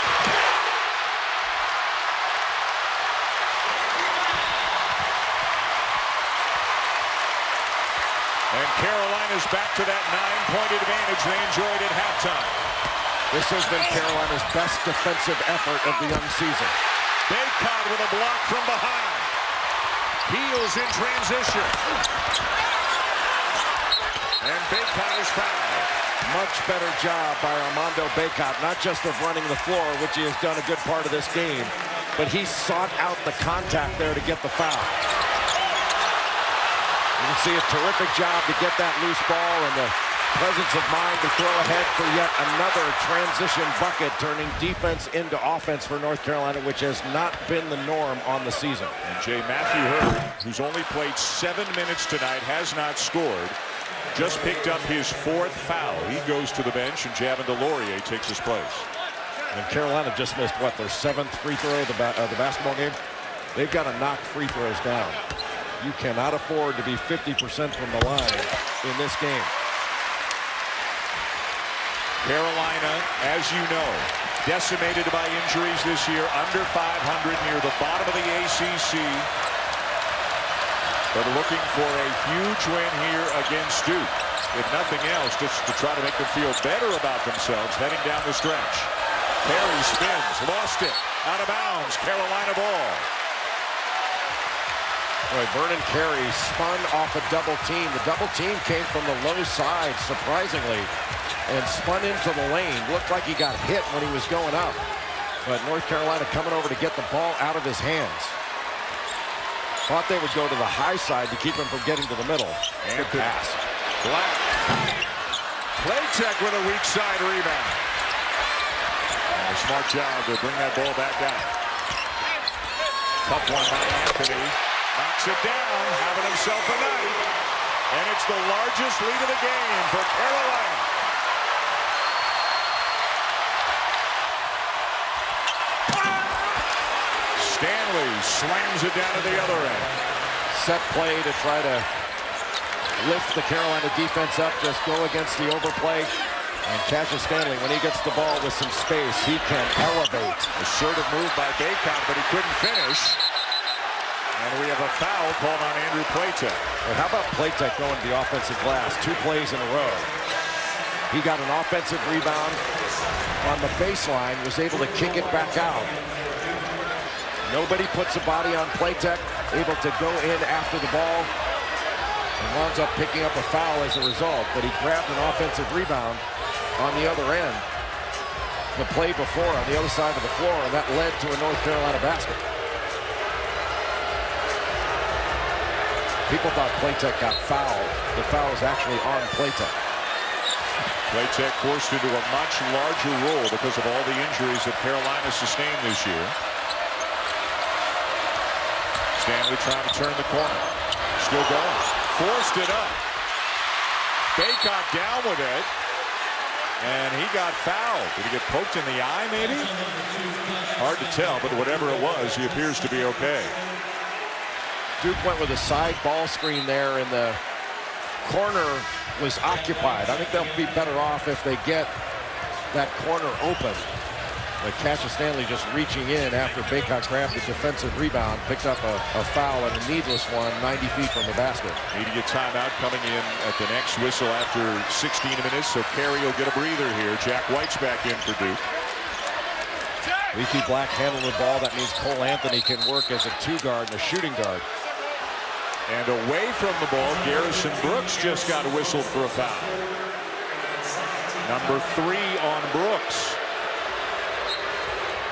And Carolina's back to that 9-point advantage they enjoyed at halftime. This has been Carolina's best defensive effort of the young season. Bacot with a block from behind. Heels in transition. And Bacot is fouled. Much better job by Armando Bacot, not just of running the floor, which he has done a good part of this game, but he sought out the contact there to get the foul. You can see a terrific job to get that loose ball and the presence of mind to throw ahead for yet another transition bucket, turning defense into offense for North Carolina, which has not been the norm on the season. And Jay Matthew Hurd, who's only played 7 minutes tonight, has not scored. Just picked up his 4th foul. He goes to the bench, and Javin DeLaurier takes his place. And Carolina just missed, what, their 7th free throw of the basketball game? They've got to knock free throws down. You cannot afford to be 50% from the line in this game. Carolina, as you know, decimated by injuries this year, under 500, near the bottom of the ACC. But looking for a huge win here against Duke. If nothing else, just to try to make them feel better about themselves heading down the stretch. Carey spins, lost it, out of bounds, Carolina ball. Boy, Vernon Carey spun off a double team. The double team came from the low side, surprisingly, and spun into the lane. Looked like he got hit when he was going up. But North Carolina coming over to get the ball out of his hands. Thought they would go to the high side to keep him from getting to the middle. And good pass. Black. Platek with a weak side rebound. And a smart job to bring that ball back out. Tough one by Anthony. Knocks it down, having himself a night. And it's the largest lead of the game for Carolina. Stanley slams it down to the other end. Set play to try to lift the Carolina defense up, just go against the overplay. And Cassius Stanley, when he gets the ball with some space, he can elevate. Assertive move by Bacon, but he couldn't finish. And we have a foul called on Andrew Platek. And how about Platek going to the offensive glass 2 plays in a row? He got an offensive rebound on the baseline, was able to kick it back out. Nobody puts a body on Platek, able to go in after the ball, and winds up picking up a foul as a result. But he grabbed an offensive rebound on the other end, the play before on the other side of the floor, and that led to a North Carolina basket. People thought Platek got fouled. The foul was actually on Platek. Platek forced into a much larger role because of all the injuries that Carolina sustained this year. Stanley trying to turn the corner. Still going. Forced it up. Bacot down with it. And he got fouled. Did he get poked in the eye, maybe? Hard to tell, but whatever it was, he appears to be okay. Duke went with a side ball screen there, and the corner was occupied. I think they'll be better off if they get that corner open. But Cassius Stanley just reaching in after Bacot grabbed the defensive rebound, picked up a foul and a needless one 90 feet from the basket. Media timeout coming in at the next whistle after 16 minutes, so Carey will get a breather here. Jack White's back in for Duke. Leaky Black handling the ball. That means Cole Anthony can work as a 2-guard and a shooting guard. And away from the ball, Garrison Brooks just got whistled for a foul. Number 3 on Brooks.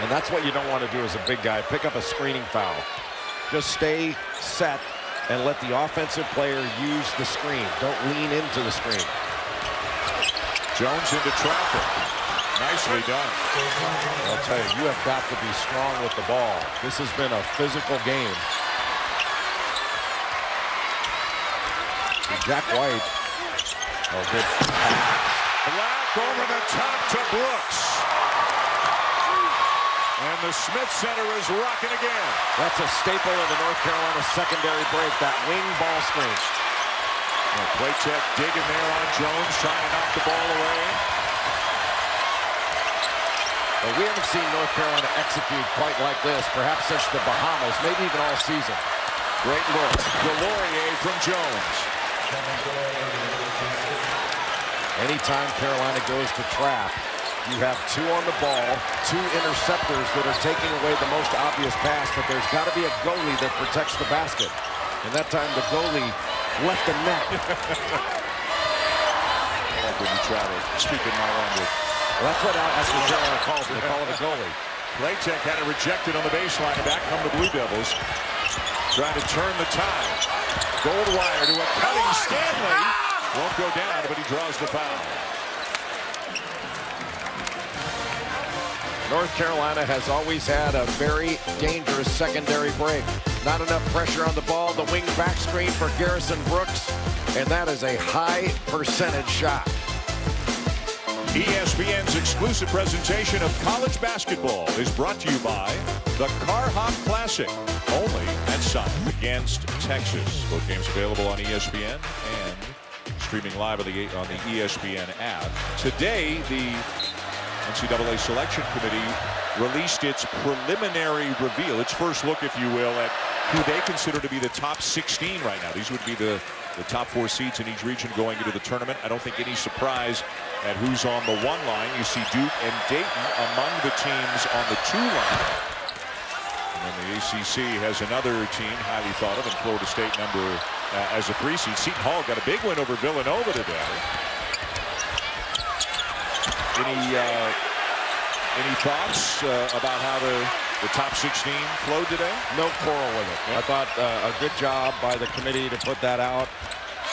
And that's what you don't want to do as a big guy, pick up a screening foul. Just stay set and let the offensive player use the screen. Don't lean into the screen. Jones into traffic. Nicely done. I'll tell you, you have got to be strong with the ball. This has been a physical game. Jack White. Oh, good pass. Black over the top to Brooks. And the Smith Center is rocking again. That's a staple of the North Carolina secondary break, that wing ball screen. Platek digging there on Jones, trying to knock the ball away. Well, we haven't seen North Carolina execute quite like this, perhaps since the Bahamas, maybe even all season. Great look. DeLaurier from Jones. Anytime Carolina goes to trap, you have 2 on the ball, 2 interceptors that are taking away the most obvious pass, but there's got to be a goalie that protects the basket. And that time the goalie left the net. When you try to speak in my language. Well, that's what Carolina calls it. They call it a goalie. Platek had it rejected on the baseline, and back come the Blue Devils. Trying to turn the tide. Goldwire to a cutting Stanley. Won't go down, but he draws the foul. North Carolina has always had a very dangerous secondary break. Not enough pressure on the ball. The wing back screen for Garrison Brooks, and that is a high percentage shot. ESPN's exclusive presentation of college basketball is brought to you by the Car Hop Classic, only at Sonic against Texas. Both games available on ESPN and streaming live on the ESPN app. Today, the NCAA Selection Committee released its preliminary reveal, its first look, if you will, at who they consider to be the top 16 right now. These would be the top 4 seeds in each region going into the tournament. I don't think any surprise at who's on the 1 line. You see Duke and Dayton among the teams on the 2 line. And then the ACC has another team highly thought of in Florida State as a 3 seed. Seton Hall got a big win over Villanova today. Any thoughts about how the top 16 flowed today? No quarrel with it. I thought a good job by the committee to put that out.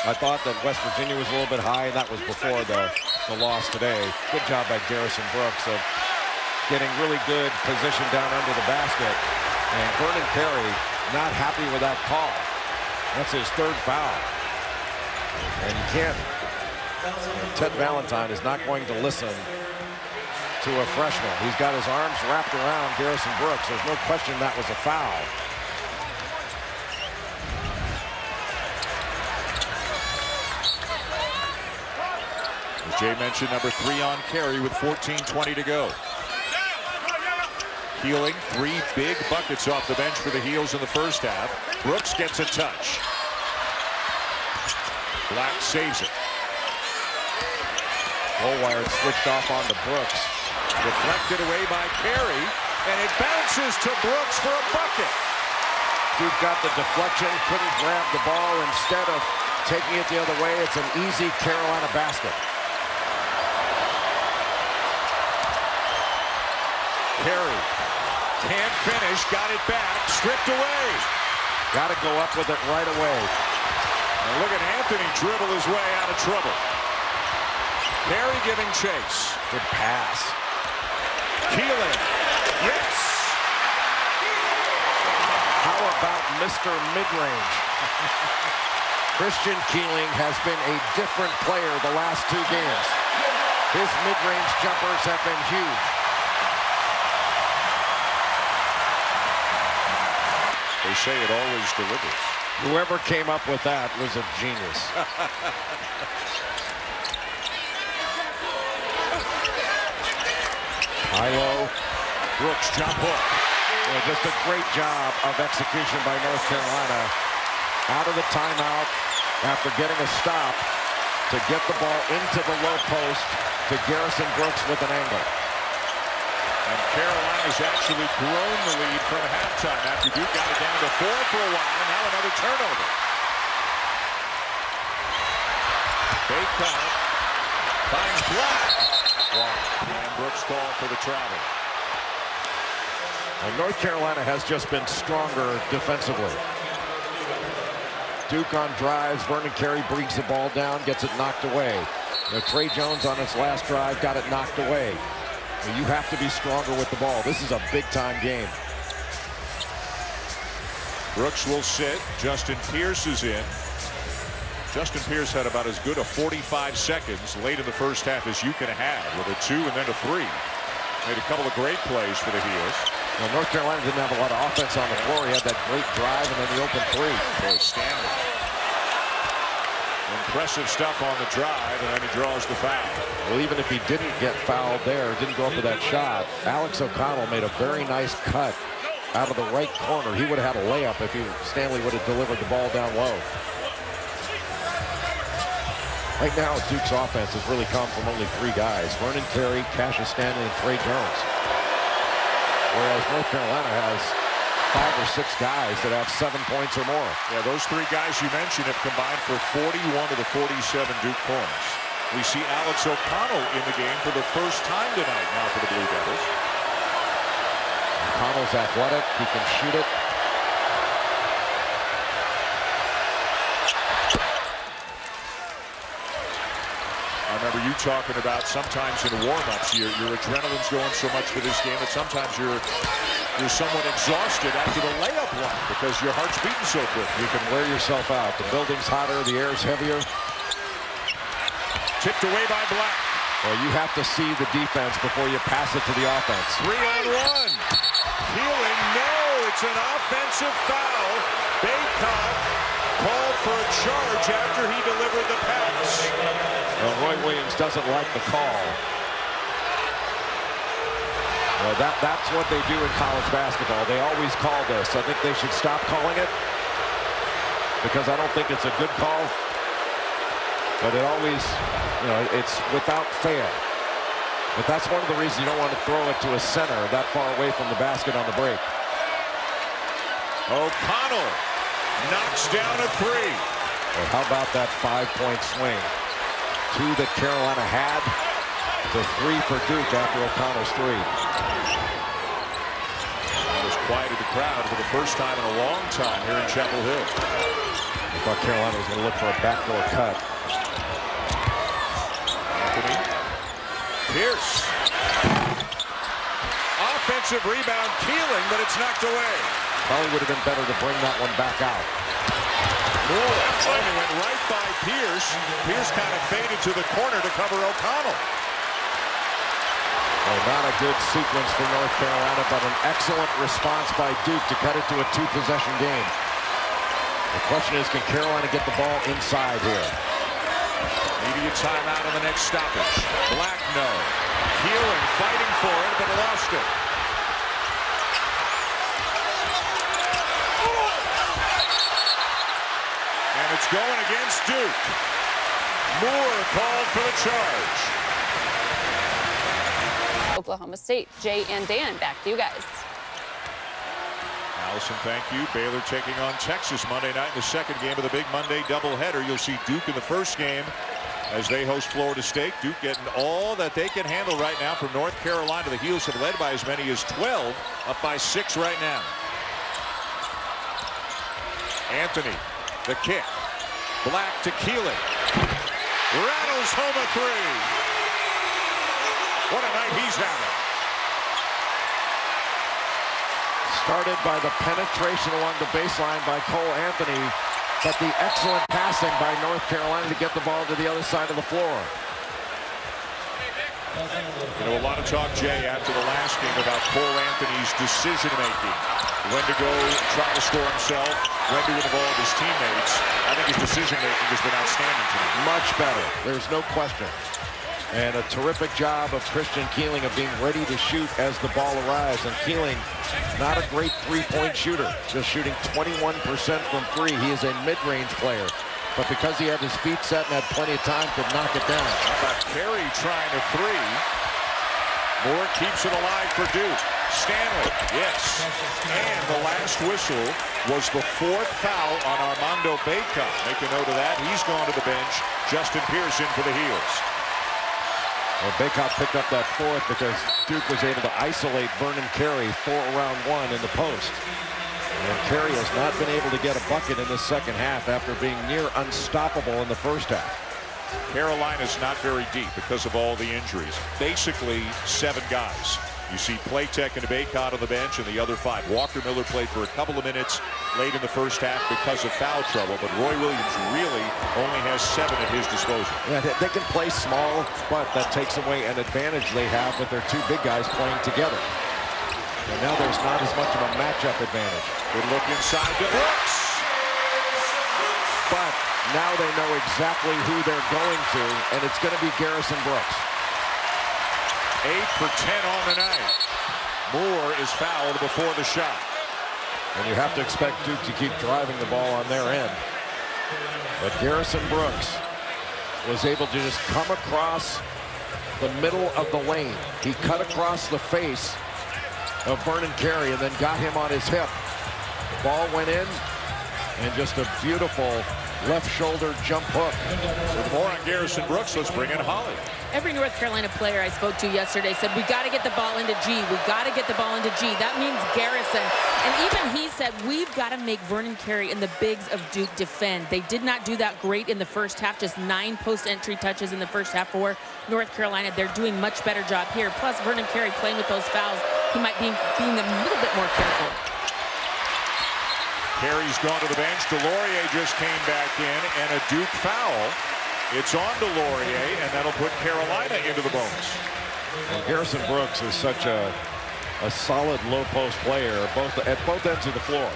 I thought that West Virginia was a little bit high, and that was before the loss today. Good job by Garrison Brooks of getting really good position down under the basket And Vernon Carey not happy with that call. That's his third foul. And you can't. Ted Valentine is not going to listen to a freshman. He's got his arms wrapped around Garrison Brooks. There's no question that was a foul. As Jay mentioned, number 3 on Carey with 14:20 to go. Keeling 3 big buckets off the bench for the Heels in the first half. Brooks gets a touch. Black saves it. Goldwire switched off onto Brooks. Deflected away by Carey, and it bounces to Brooks for a bucket. Duke got the deflection, couldn't grab the ball. Instead of taking it the other way, it's an easy Carolina basket. Carey can't finish, got it back, stripped away. Got to go up with it right away. And look at Anthony dribble his way out of trouble. Carey giving chase. Good pass. Keeling. Yes! How about Mr. Midrange? Christian Keeling has been a different player the last 2 games. His mid-range jumpers have been huge. They say it always delivers. Whoever came up with that was a genius. High low. Brooks jump hook. Yeah, just a great job of execution by North Carolina. Out of the timeout after getting a stop to get the ball into the low post to Garrison Brooks with an angle. And Carolina's actually grown the lead from halftime after Duke got it down to 4 for a while. Now another turnover. Bacot finds Black. And Brooks called for the travel. And North Carolina has just been stronger defensively. Duke on drives. Vernon Carey brings the ball down, gets it knocked away. Trey Jones on his last drive got it knocked away. You have to be stronger with the ball. This is a big-time game. Brooks will sit. Justin Pierce is in. Justin Pierce had about as good a 45 seconds late in the first half as you can have, with a 2 and then a 3. Made a couple of great plays for the Heels. Well, North Carolina didn't have a lot of offense on the floor. He had that great drive and then the open 3. Boy, Stanley. Impressive stuff on the drive, and then he draws the foul. Well, even if he didn't get fouled there, didn't go up with that shot, Alex O'Connell made a very nice cut out of the right corner. He would have had a layup if Stanley would have delivered the ball down low. Right now, Duke's offense has really come from only 3 guys: Vernon Carey, Cassius Stanley, and Trey Jones. Whereas North Carolina has 5 or 6 guys that have 7 points or more. Yeah, those 3 guys you mentioned have combined for 41 of the 47 Duke points. We see Alex O'Connell in the game for the first time tonight now for the Blue Devils. O'Connell's athletic. He can shoot it. I remember you talking about sometimes in warm-ups, your adrenaline's going so much for this game that sometimes you're somewhat exhausted after the layup line because your heart's beating so quick. You can wear yourself out. The building's hotter, the air's heavier. Tipped away by Black. Well, you have to see the defense before you pass it to the offense. 3-on-1. Keeling, no, it's an offensive foul. Bacot called for a charge after he delivered the pass. Well, Roy Williams doesn't like the call. Well, that's what they do in college basketball. They always call this. I think they should stop calling it because I don't think it's a good call. But it always, it's without fail. But that's one of the reasons you don't want to throw it to a center that far away from the basket on the break. O'Connell knocks down a 3. Well, how about that 5-point swing? 2 that Carolina had to 3 for Duke after O'Connell's 3. That has quieted the crowd for the first time in a long time here in Chapel Hill. I thought Carolina was going to look for a backdoor cut. Anthony. Pierce. offensive rebound. Keeling, but it's knocked away. Probably would have been better to bring that one back out. Moore finally went right by Pierce. Pierce kind of faded to the corner to cover O'Connell. Well, not a good sequence for North Carolina, but an excellent response by Duke to cut it to a two-possession game. The question is, can Carolina get the ball inside here? Immediate timeout on the next stoppage. Black, no. Keeling fighting for it, but lost it. And it's going against Duke. Moore called for the charge. Oklahoma State. Jay and Dan, back to you guys. Allison, thank you. Baylor taking on Texas Monday night in the second game of the big Monday doubleheader. You'll see Duke in the first game as they host Florida State. Duke getting all that they can handle right now from North Carolina. The Heels have led by as many as 12, up by 6 right now. Anthony, the kick. Black to Keeling. Rattles home a 3. What a night he's having. Started by the penetration along the baseline by Cole Anthony, but the excellent passing by North Carolina to get the ball to the other side of the floor. You know, a lot of talk, Jay, after the last game about Cole Anthony's decision-making. When to go try to score himself, when to involve his teammates. I think his decision-making has been outstanding tonight. Much better. There's no question. And a terrific job of Christian Keeling of being ready to shoot as the ball arrives. And Keeling, not a great three-point shooter, just shooting 21% from 3. He is a mid-range player. But because he had his feet set and had plenty of time, could knock it down. How about Carey trying a 3? Moore keeps it alive for Duke. Stanley, yes. And the last whistle was the 4th foul on Armando Bacot. Make a note of that. He's gone to the bench. Justin Pierce in for the Heels. Well, Bacot picked up that 4th because Duke was able to isolate Vernon Carey 4 around 1 in the post. And Carey has not been able to get a bucket in the second half after being near unstoppable in the first half. Carolina's not very deep because of all the injuries. Basically, 7 guys. You see Platek and Bacot on the bench and the other 5. Walker Miller played for a couple of minutes late in the first half because of foul trouble, but Roy Williams really only has 7 at his disposal. Yeah, they can play small, but that takes away an advantage they have with their 2 big guys playing together. And now there's not as much of a matchup advantage. Good look inside to Brooks. But now they know exactly who they're going to, and it's going to be Garrison Brooks. 8 for 10 on the night. Moore is fouled before the shot. And you have to expect Duke to keep driving the ball on their end. But Garrison Brooks was able to just come across the middle of the lane. He cut across the face of Vernon Carey and then got him on his hip. The ball went in, and just a beautiful left shoulder jump hook. With more on Garrison Brooks, let's bring in Holly. Every North Carolina player I spoke to yesterday said, we got to get the ball into G. We got to get the ball into G. That means Garrison. And even he said, we've got to make Vernon Carey and the bigs of Duke defend. They did not do that great in the first half. Just 9 post-entry touches in the first half for North Carolina. They're doing much better job here. Plus, Vernon Carey playing with those fouls, he might be being a little bit more careful. Carey's gone to the bench. DeLaurier just came back in, and a Duke foul. It's on DeLaurier, and that'll put Carolina into the bonus. And Garrison Brooks is such a solid low-post player at both ends of the floor.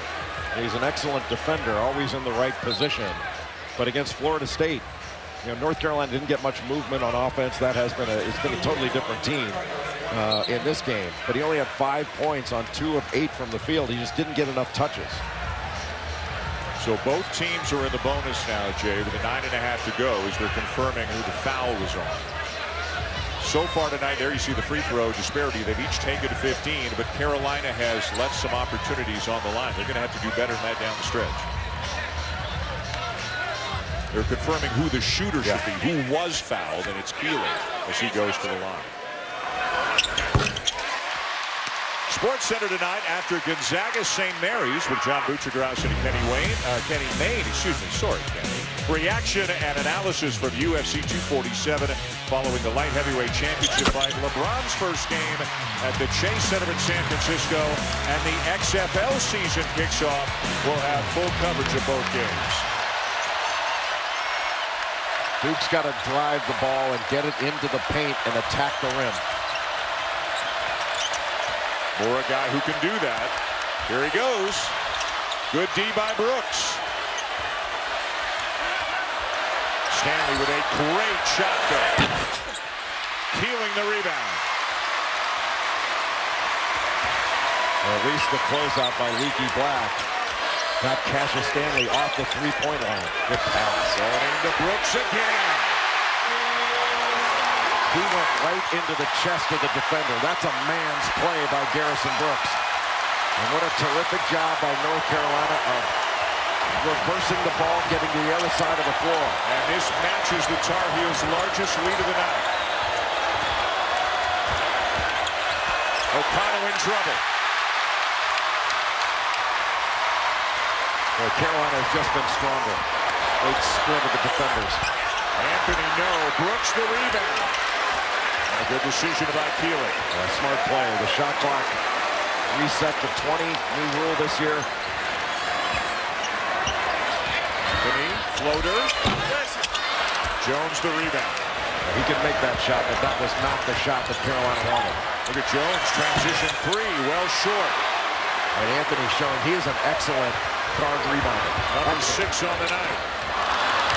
He's an excellent defender, always in the right position. But against Florida State, you know, North Carolina didn't get much movement on offense. That has been it's been a totally different team in this game. But he only had 5 points on 2 of 8 from the field. He just didn't get enough touches. So both teams are in the bonus now, Jay, with a 9.5 to go as they're confirming who the foul was on. So far tonight, there you see the free throw disparity. They've each taken 15, but Carolina has left some opportunities on the line. They're going to have to do better than that down the stretch. They're confirming who the shooter should be, who was fouled, and it's Keeling as he goes to the line. Sports Center tonight after Gonzaga St. Mary's with John Buccigross and Kenny Mayne, sorry, Kenny. Reaction and analysis from UFC 247 following the light heavyweight championship fight. LeBron's first game at the Chase Center in San Francisco, and the XFL season kicks off. We'll have full coverage of both games. Duke's got to drive the ball and get it into the paint and attack the rim. For a guy who can do that. Here he goes. Good D by Brooks. Stanley with a great shot there. Keeling the rebound. Well, at least the closeout by Leaky Black got Cassius Stanley off the three-point line. Good pass. And into Brooks again. He went right into the chest of the defender. That's a man's play by Garrison Brooks. And what a terrific job by North Carolina of reversing the ball, getting to the other side of the floor. And this matches the Tar Heels' largest lead of the night. O'Connell in trouble. Well, Carolina has just been stronger. Great split of the defenders. Anthony Brooks the rebound. And a good decision by Keeling. Smart play. The shot clock reset to 20. New rule this year. Anthony, floater. Jones the rebound. He can make that shot, but that was not the shot that Carolina wanted. Look at Jones, transition three, well short. And Anthony showing he is an excellent guard rebounder. Number 6 on the night.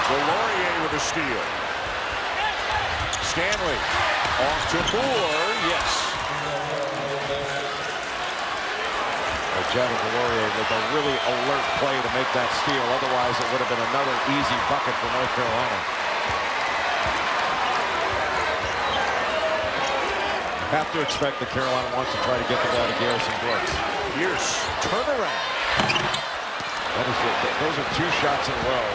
Delorier with a steal. Stanley off to Moore, yes. Jevon Delorier with a really alert play to make that steal. Otherwise, it would have been another easy bucket for North Carolina. Have to expect that Carolina wants to try to get the ball to Garrison Brooks. Pierce, turnaround. Those are 2 shots in a row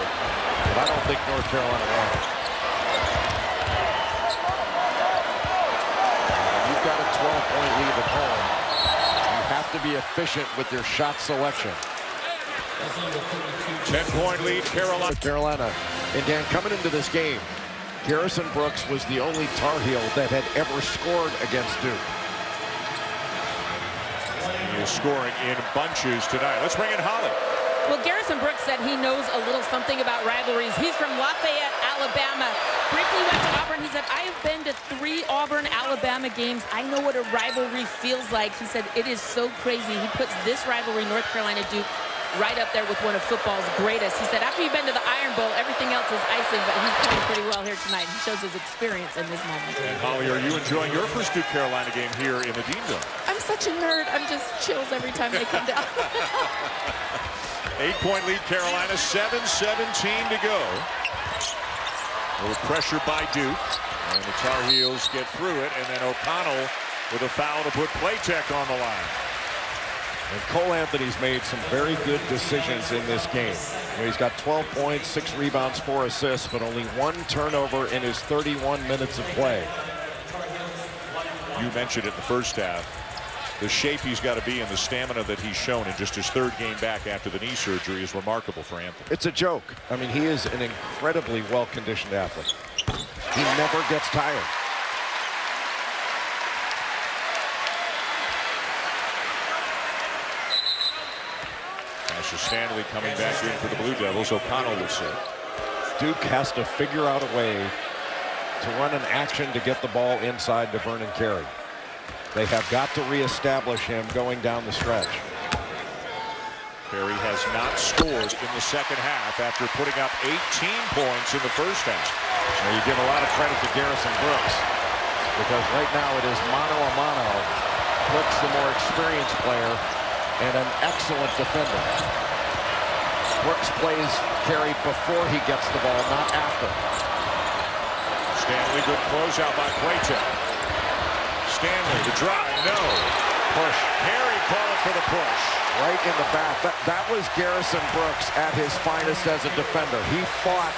that I don't think North Carolina wanted. You've got a 12-point lead at home. You have to be efficient with your shot selection. 10-point lead, Carolina. And Dan, coming into this game, Garrison Brooks was the only Tar Heel that had ever scored against Duke. He is scoring in bunches tonight. Let's bring in Holly. Well, Garrison Brooks said he knows a little something about rivalries. He's from Lafayette, Alabama. Briefly went to Auburn. He said, I have been to 3 Auburn-Alabama games. I know what a rivalry feels like. He said, it is so crazy. He puts this rivalry, North Carolina-Duke, right up there with one of football's greatest. He said, after you've been to the Iron Bowl, everything else is icing, but he's playing pretty well here tonight. He shows his experience in this moment. And Holly, are you enjoying your first Duke Carolina game here in the Dean Dome? I'm such a nerd. I'm just chills every time they come down. 8-point lead, Carolina, 7:17 to go. A little pressure by Duke, and the Tar Heels get through it, and then O'Connell with a foul to put Platek on the line. And Cole Anthony's made some very good decisions in this game. He's got 12 points, 6 rebounds, 4 assists, but only 1 turnover in his 31 minutes of play. You mentioned it in the first half. The shape he's got to be and the stamina that he's shown in just his 3rd game back after the knee surgery is remarkable for Anthony. It's a joke. I mean, he is an incredibly well-conditioned athlete. He never gets tired. Stanley coming back in for the Blue Devils. O'Connell will sit. Duke has to figure out a way to run an action to get the ball inside to Vernon Carey. They have got to reestablish him going down the stretch. Carey has not scored in the second half after putting up 18 points in the first half. Now you give a lot of credit to Garrison Brooks, because right now it is mano a mano. Brooks, the more experienced player, and an excellent defender. Brooks plays Carey before he gets the ball, not after. Stanley, good closeout by Platek. Stanley, the drive, no. Push. Carey called for the push. Right in the back. That was Garrison Brooks at his finest as a defender. He fought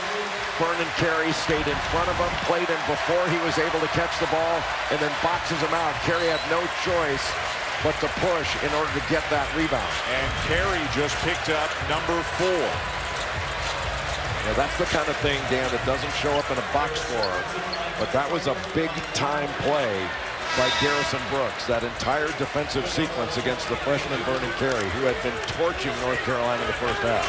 Vernon Carey, stayed in front of him, played him before he was able to catch the ball, and then boxes him out. Carey had no choice but to push in order to get that rebound. And Carey just picked up number 4. Yeah, that's the kind of thing, Dan, that doesn't show up in a box score. But that was a big-time play by Garrison Brooks. That entire defensive sequence against the freshman Vernon Carey, who had been torching North Carolina in the first half.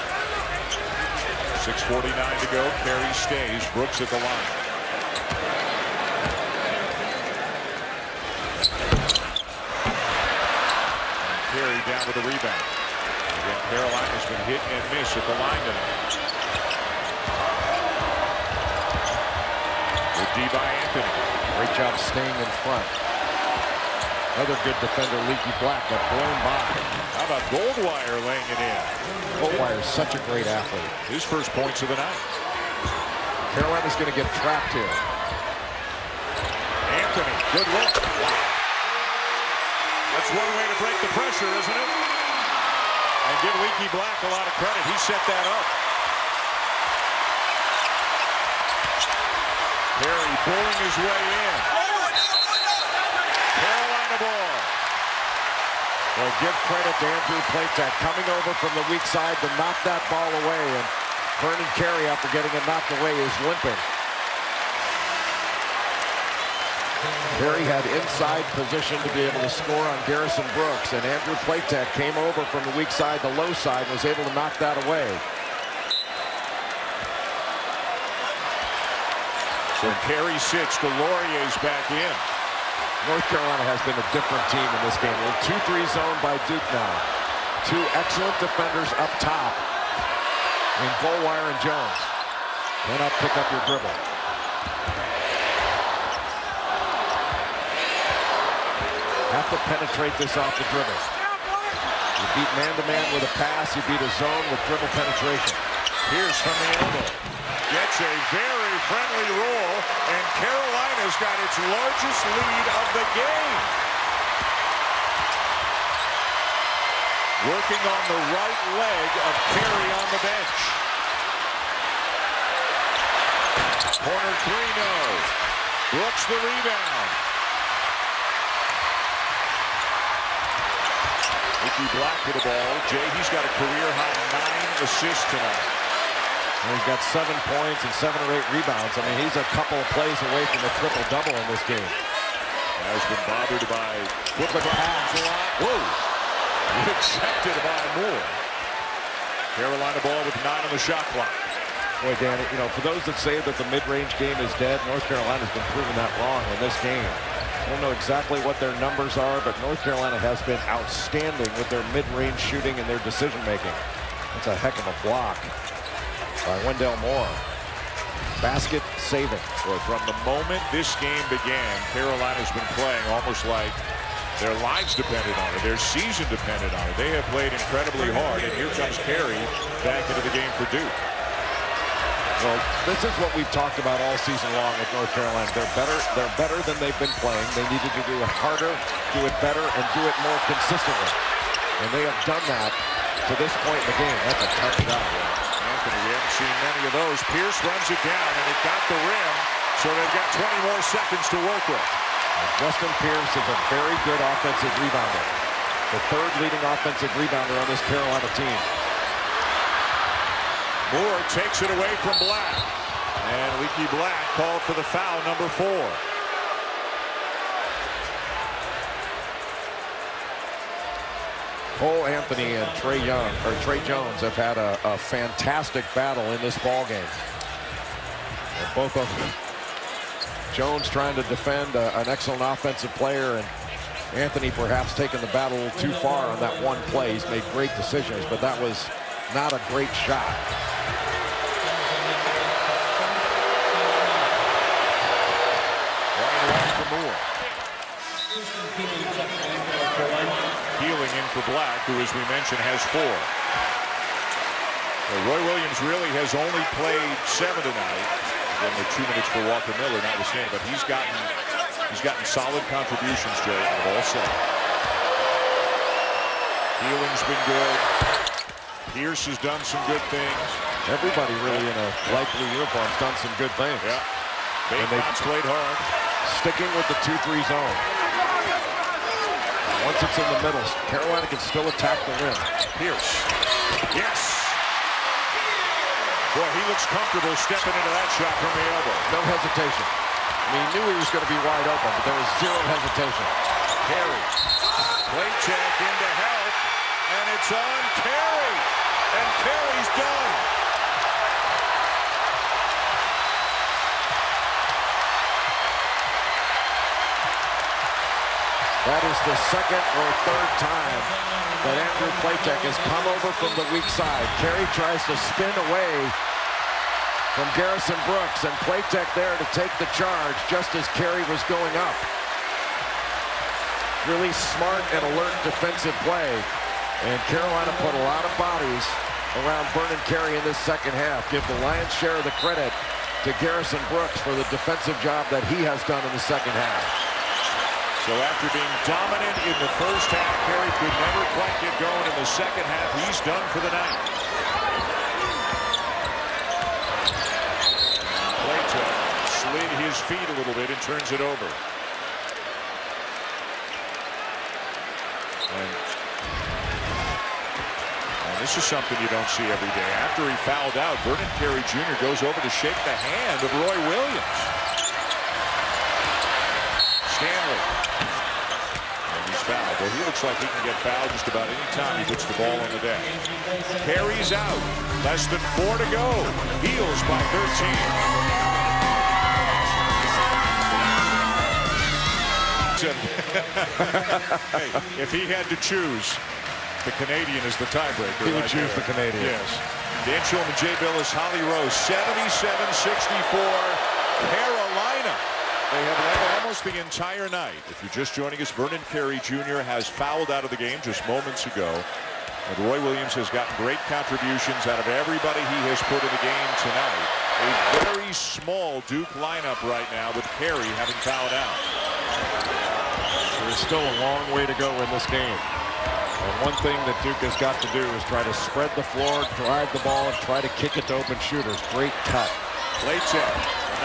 6:49 to go. Carey stays. Brooks at the line. Carey down with the rebound. Again, Carolina's been hit and miss at the line tonight. Good D by Anthony. Great job staying in front. Another good defender, Leaky Black, got blown by. How about Goldwire laying it in? Goldwire is such a great athlete. His first points of the night. Carolina's going to get trapped here. Anthony, good look. Wow. That's one way to break the pressure, isn't it? And give Leaky Black a lot of credit. He set that up. Carey pulling his way in. Carolina ball. Well, give credit to Andrew Platek coming over from the weak side to knock that ball away. And Vernon Carey, after getting it knocked away, is limping. Carey had inside position to be able to score on Garrison Brooks. And Andrew Platek came over from the weak side to low side and was able to knock that away. So Carey sits, Delorier's back in. North Carolina has been a different team in this game. A 2-3 zone by Duke now. Two excellent defenders up top in Goldwire and Jones. Cannot pick up your dribble. Have to penetrate this off the dribble. You beat man-to-man with a pass. You beat a zone with dribble penetration. Here's from the elbow. Gets a very friendly roll, and Carolina's got its largest lead of the game. Working on the right leg of Carey on the bench. Corner 3, no. Brooks the rebound. Leaky Black with the ball. Jay, he's got a career-high 9 assists tonight. And he's got 7 points and 7 or 8 rebounds. I mean, he's a couple of plays away from a triple-double in this game. Has been bothered by With the pass. Whoa! Intercepted by Moore. Carolina ball with 9 on the shot clock. Boy, Dan, you know, for those that say that the mid-range game is dead, North Carolina's been proving that wrong in this game. I don't know exactly what their numbers are, but North Carolina has been outstanding with their mid-range shooting and their decision-making. That's a heck of a block by Wendell Moore. Basket saving. Well, from the moment this game began, Carolina's been playing almost like their lives depended on it. Their season depended on it. They have played incredibly hard, and here comes Carey back into the game for Duke. Well, this is what we've talked about all season long with North Carolina. They're better than they've been playing. They needed to do it harder, do it better, and do it more consistently. And they have done that to this point in the game. That's a tough job. Anthony, we haven't seen many of those. Pierce runs it down, and it got the rim, so they've got 20 more seconds to work with. And Justin Pierce is a very good offensive rebounder. The third leading offensive rebounder on this Carolina team. Moore takes it away from Black. And Leaky Black called for the foul, number 4. Cole Anthony and Trey Jones have had a fantastic battle in this ball game. And both of them. Jones trying to defend an excellent offensive player, and Anthony perhaps taking the battle a little too far on that one play. He's made great decisions, but that was not a great shot. Moore. Healing in for Black, who, as we mentioned, has 4. Well, Roy Williams really has only played 7 tonight. Again, the 2 minutes for Walker Miller notwithstanding, but he's gotten solid contributions, Jay, on all 7. Healing's been good. Pierce has done some good things. Everybody really in a light blue uniform has done some good things. Yeah. They've played hard. Sticking with the 2-3 zone. Once it's in the middle, Carolina can still attack the rim. Pierce. Yes. Boy, he looks comfortable stepping into that shot from the elbow. No hesitation. I mean, he knew he was going to be wide open, but there was zero hesitation. Carey. Play check into help, and it's on Carey. And Carey's done. That is the second or third time that Andrew Platek has come over from the weak side. Carey tries to spin away from Garrison Brooks, and Platek there to take the charge just as Carey was going up. Really smart and alert defensive play, and Carolina put a lot of bodies around Vernon Carey in this second half. Give the lion's share of the credit to Garrison Brooks for the defensive job that he has done in the second half. So after being dominant in the first half, Carey could never quite get going in the second half. He's done for the night. Platek slid his feet a little bit and turns it over. And this is something you don't see every day. After he fouled out, Vernon Carey Jr. goes over to shake the hand of Roy Williams. Stanley. And he's fouled. Well, he looks like he can get fouled just about any time he puts the ball on the deck. Carey's out. Less than 4 to go. Heels by 13. Hey, if he had to choose, the Canadian is the tiebreaker. He would choose the Canadian. Yes. Dan Shulman, Jay Billis, Holly Rose, 77-64, Carolina. They have led almost the entire night. If you're just joining us, Vernon Carey Jr. has fouled out of the game just moments ago. And Roy Williams has gotten great contributions out of everybody he has put in the game tonight. A very small Duke lineup right now with Carey having fouled out. There's still a long way to go in this game. And one thing that Duke has got to do is try to spread the floor, drive the ball, and try to kick it to open shooters. Great cut. Platek,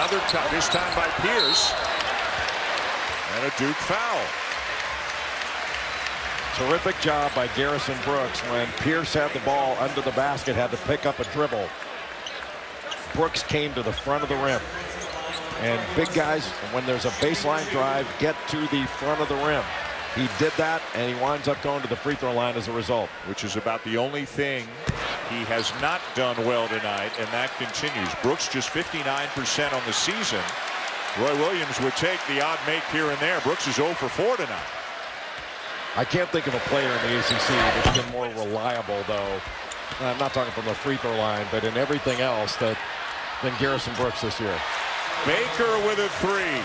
another cut, this time by Pierce. And a Duke foul. Terrific job by Garrison Brooks when Pierce had the ball under the basket, had to pick up a dribble. Brooks came to the front of the rim. And big guys, when there's a baseline drive, get to the front of the rim. He did that, and he winds up going to the free throw line as a result. Which is about the only thing he has not done well tonight, and that continues. Brooks just 59% on the season. Roy Williams would take the odd make here and there. Brooks is 0 for 4 tonight. I can't think of a player in the ACC that's been more reliable, though. I'm not talking from the free throw line, but in everything else than Garrison Brooks this year. Baker with a 3.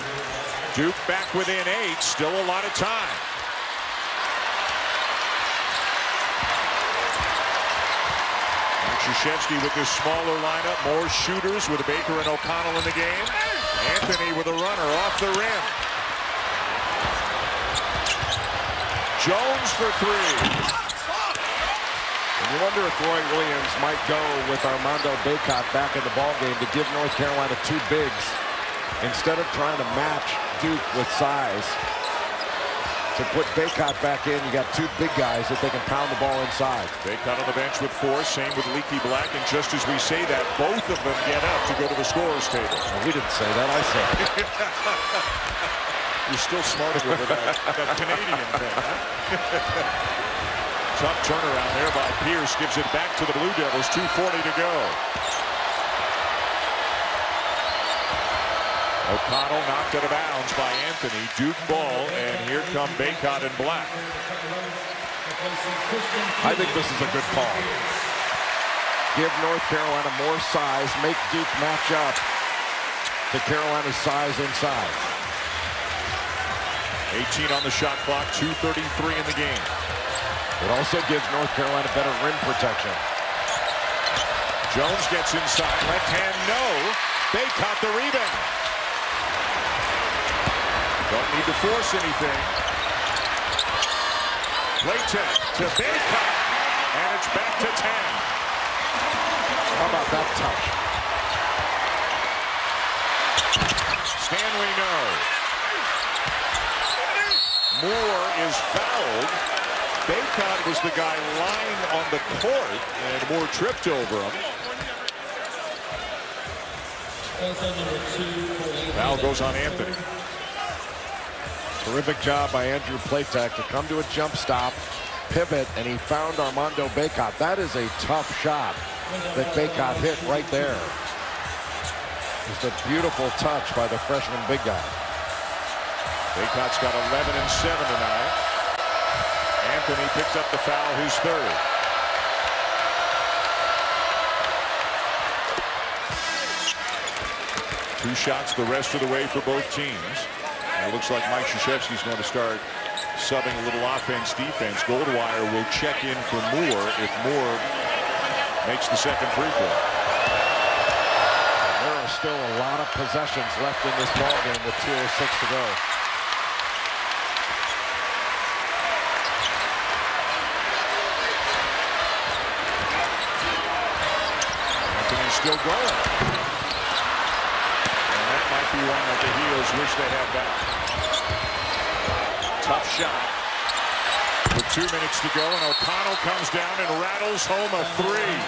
Duke back within 8. Still a lot of time. Krzyzewski with this smaller lineup. More shooters with Baker and O'Connell in the game. Anthony with a runner off the rim. Jones for 3. And you wonder if Roy Williams might go with Armando Bacot back in the ballgame to give North Carolina 2 bigs instead of trying to match Duke with size. To put Bacot back in, you got 2 big guys that they can pound the ball inside. Bacot on the bench with 4. Same with Leaky Black. And just as we say that, both of them get up to go to the scorer's table. Well, we didn't say that. I said it. You're still smarter with that Canadian thing, huh? Tough turnaround there by Pierce. Gives it back to the Blue Devils. 2:40 to go. O'Connell knocked out of bounds by Anthony. Duke ball, and here come Bacot and Black. I think this is a good call. Give North Carolina more size. Make Duke match up to Carolina's size inside. 18 on the shot clock. 2:33 in the game. It also gives North Carolina better rim protection. Jones gets inside. Left hand, no. Bacot the rebound. Don't need to force anything. Platek to Bacot, and it's back to 10. How about that touch? Stanley, no. Moore is fouled. fouled. Bacot was the guy lying on the court, and Moore tripped over him. Foul goes on Anthony. Terrific job by Andrew Platek to come to a jump stop, pivot, and he found Armando Bacot. That is a tough shot that Bacot hit right there. Just a beautiful touch by the freshman big guy. Bacot's got 11 and 7 tonight. Anthony picks up the foul, his third. Two shots the rest of the way for both teams. And it looks like Mike Krzyzewski's going to start subbing a little offense-defense. Goldwire will check in for Moore if Moore makes the second free throw. There are still a lot of possessions left in this ballgame with 2:06 to go. Anthony's still going. And that might be one that the Heels wish they had back. Tough shot. With 2 minutes to go, and O'Connell comes down and rattles home a three.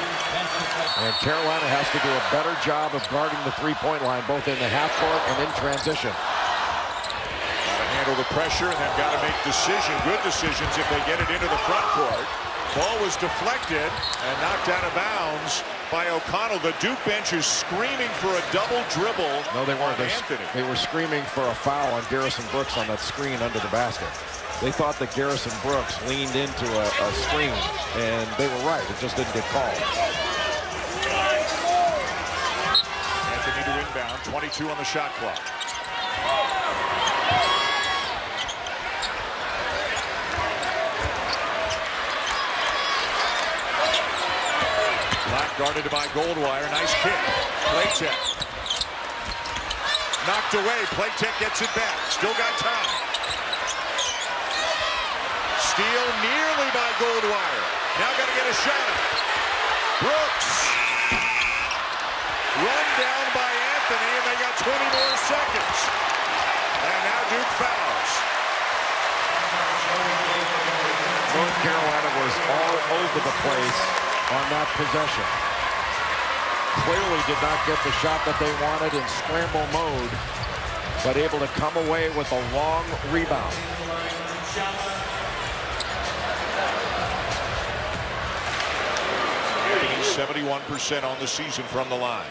And Carolina has to do a better job of guarding the three-point line, both in the half court and in transition. Got to handle the pressure, and they've got to make good decisions if they get it into the front court. Ball was deflected and knocked out of bounds by O'Connell. The Duke bench is screaming for a double dribble. No, they weren't. Anthony. They were screaming for a foul on Garrison Brooks on that screen under the basket. They thought that Garrison Brooks leaned into a screen, and they were right. It just didn't get called. Anthony to inbound, 22 on the shot clock. Black guarded by Goldwire. Nice kick. Platek. Knocked away. Platek gets it back. Still got time. Steal nearly by Goldwire. Now got to get a shot. Brooks. Run down by Anthony, and they got 20 more seconds. And now Duke fouls. North Carolina was all over the place on that possession. Clearly did not get the shot that they wanted in scramble mode, but able to come away with a long rebound. 71% on the season from the line.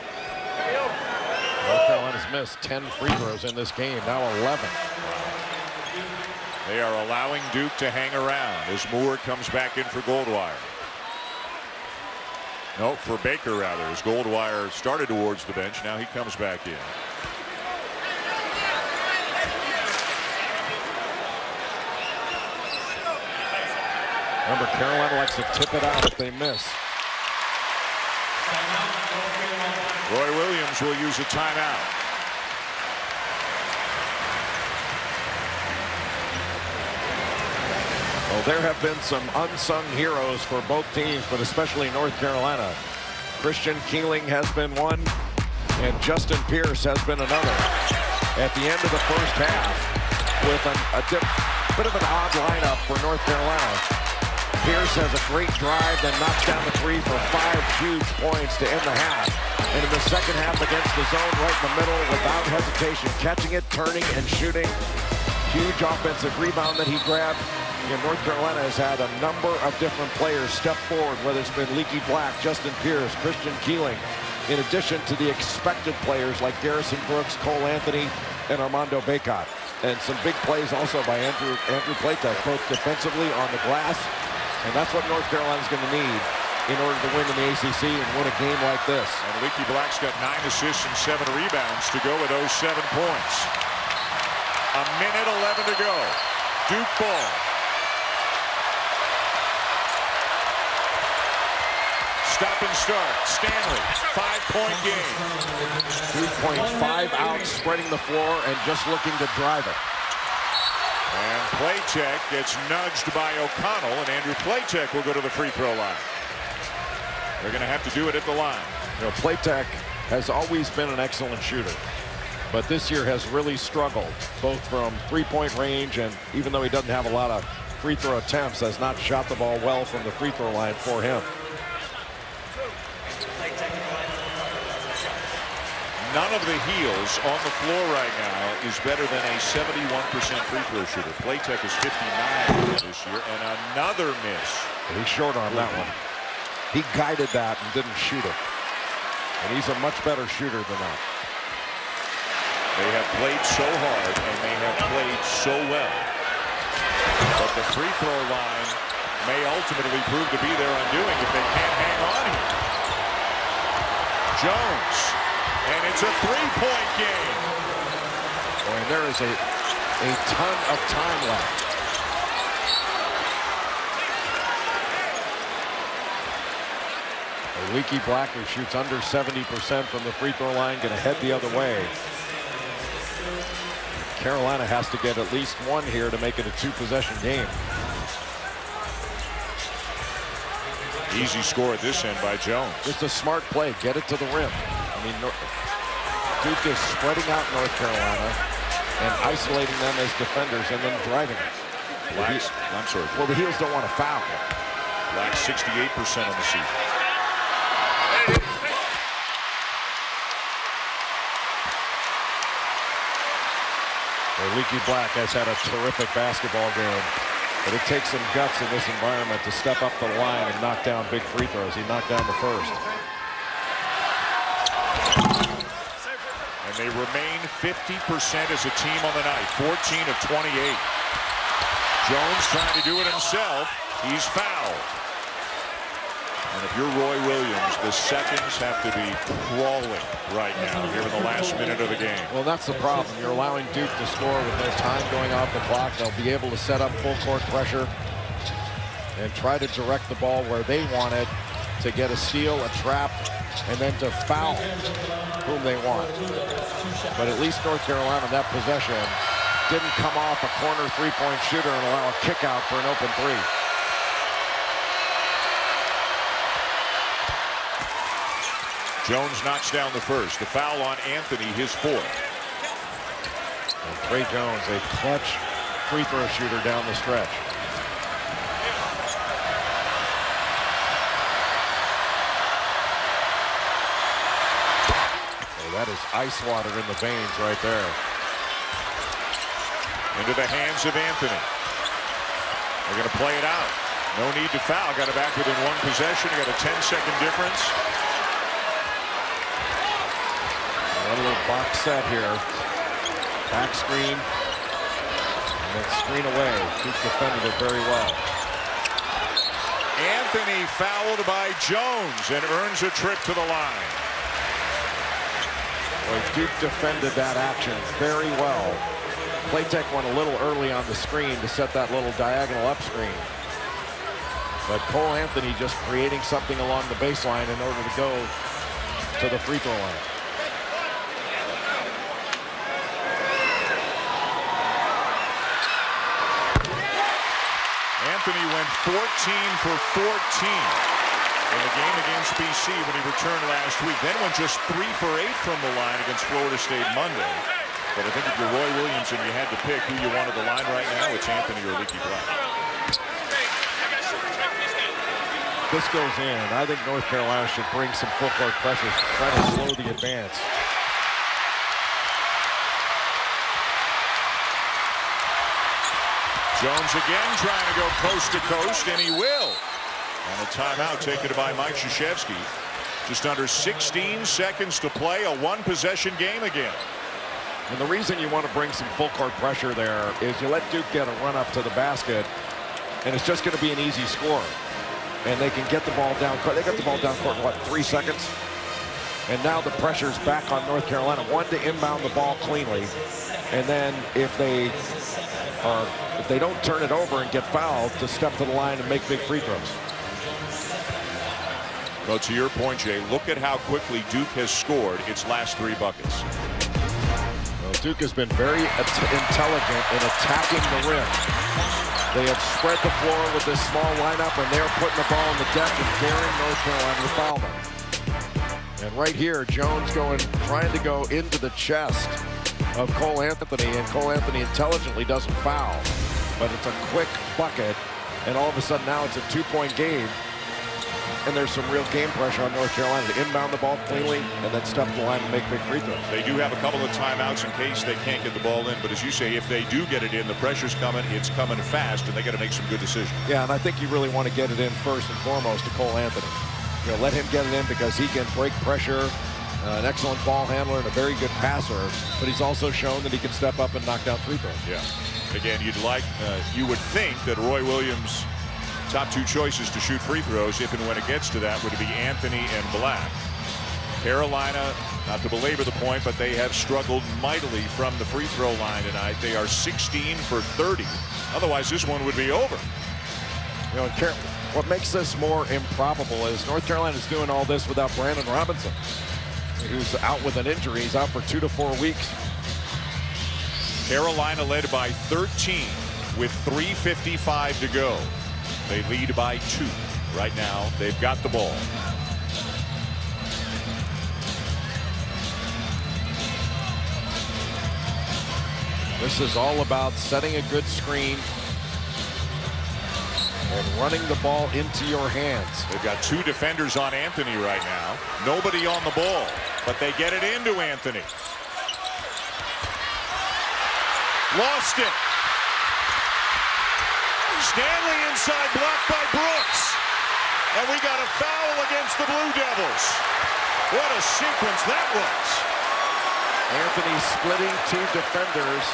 North Carolina's missed 10 free throws in this game, now 11. They are allowing Duke to hang around as Moore comes back in for Goldwire. No, for Baker rather, as Goldwire started towards the bench. Now he comes back in. Remember, Carolina likes to tip it out if they miss. Roy Williams will use a timeout. Well, there have been some unsung heroes for both teams, but especially North Carolina. Christian Keeling has been one, and Justin Pierce has been another. At the end of the first half, with a bit of an odd lineup for North Carolina. Pierce has a great drive, then knocks down the three for 5 huge points to end the half. And in the second half against the zone right in the middle, without hesitation, catching it, turning, and shooting. Huge offensive rebound that he grabbed. And North Carolina has had a number of different players step forward, whether it's been Leaky Black, Justin Pierce, Christian Keeling, in addition to the expected players like Garrison Brooks, Cole Anthony, and Armando Bacot. And some big plays also by Andrew Platek, both defensively on the glass. And that's what North Carolina's going to need in order to win in the ACC and win a game like this. And Leaky Black's got 9 assists and 7 rebounds to go with those 7 points. A minute 11 to go. Duke ball. Stop and start. Stanley, 5-point game. 3.5 out, spreading the floor and just looking to drive it. And Platek gets nudged by O'Connell, and Andrew Platek will go to the free throw line. They're going to have to do it at the line. You know, Platek has always been an excellent shooter, but this year has really struggled, both from three-point range, and even though he doesn't have a lot of free throw attempts, has not shot the ball well from the free throw line for him. None of the heels on the floor right now is better than a 71% free throw shooter. Platek is 59 this year, and another miss. He's short on that one. He guided that and didn't shoot it. And he's a much better shooter than that. They have played so hard, and they have played so well. But the free throw line may ultimately prove to be their undoing if they can't hang on here. Jones. And it's a three-point game. And there is a ton of time left. Leaky Black, who shoots under 70% from the free throw line, going to head the other way. Carolina has to get at least one here to make it a two-possession game. Easy score at this end by Jones. It's a smart play. Get it to the rim. I mean, Duke is spreading out North Carolina and isolating them as defenders and then driving it. Black's, I'm sorry. Well, the Heels don't want to foul. Black 68% on the season. Leaky Black has had a terrific basketball game, but it takes some guts in this environment to step up the line and knock down big free throws. He knocked down the first. And they remain 50% as a team on the night, 14 of 28. Jones trying to do it himself. He's fouled. And if you're Roy Williams, the seconds have to be crawling right now here in the last minute of the game. Well, that's the problem. You're allowing Duke to score with no time going off the clock. They'll be able to set up full court pressure and try to direct the ball where they want it, to get a steal, a trap, and then to foul whom they want. But at least North Carolina, that possession, didn't come off a corner three-point shooter and allow a kick out for an open three. Jones knocks down the first. The foul on Anthony, his fourth. And Trey Jones, a clutch free throw shooter down the stretch. Oh, that is ice water in the veins right there. Into the hands of Anthony. They're going to play it out. No need to foul. Got it back within one possession. Got a 10-second difference. One little box set here. Back screen. And then screen away. Duke defended it very well. Anthony fouled by Jones and earns a trip to the line. Well, Duke defended that action very well. Platek went a little early on the screen to set that little diagonal up screen. But Cole Anthony just creating something along the baseline in order to go to the free throw line. Anthony went 14 for 14 in the game against BC when he returned last week. Then went just 3 for 8 from the line against Florida State Monday. But I think if you're Roy Williams and you had to pick who you wanted the line right now, it's Anthony or Leaky Black. This goes in. I think North Carolina should bring some full court pressure, try to slow the advance. Jones again trying to go coast to coast, and he will. And a timeout taken by Mike Krzyzewski. Just under 16 seconds to play, a one-possession game again. And the reason you want to bring some full court pressure there is you let Duke get a run up to the basket, and it's just going to be an easy score. And they can get the ball down court. They got the ball down court in, what, 3 seconds? And now the pressure's back on North Carolina. One, to inbound the ball cleanly. And then if they don't turn it over and get fouled, to step to the line and make big free throws. Well, to your point, Jay, look at how quickly Duke has scored its last 3 buckets. Well, Duke has been very intelligent in attacking the rim. They have spread the floor with this small lineup, and they're putting the ball in the deck and daring North Carolina to foul them. And right here, Jones trying to go into the chest of Cole Anthony, and Cole Anthony intelligently doesn't foul. but it's a quick bucket, and all of a sudden now it's a 2-point game. And there's some real game pressure on North Carolina to inbound the ball cleanly and then step to the line and make big free throws. They do have a couple of timeouts in case they can't get the ball in. But as you say, if they do get it in, the pressure's coming. It's coming fast, and they got to make some good decisions. Yeah, and I think you really want to get it in first and foremost to Cole Anthony. You know, let him get it in because he can break pressure. An excellent ball handler and a very good passer. But he's also shown that he can step up and knock down free throws. Yeah. Again, you would think that Roy Williams' top 2 choices to shoot free throws, if and when it gets to that, would be Anthony and Black. Carolina, not to belabor the point, but they have struggled mightily from the free throw line tonight. They are 16 for 30. Otherwise, this one would be over. You know, what makes this more improbable is North Carolina is doing all this without Brandon Robinson, who's out with an injury. He's out for 2 to 4 weeks. Carolina led by 13 with 3:55 to go. They lead by 2 right now. They've got the ball. This is all about setting a good screen and running the ball into your hands. They've got 2 defenders on Anthony right now. Nobody on the ball, but they get it into Anthony. Lost it. Stanley inside, blocked by Brooks. And we got a foul against the Blue Devils. What a sequence that was. Anthony splitting 2 defenders,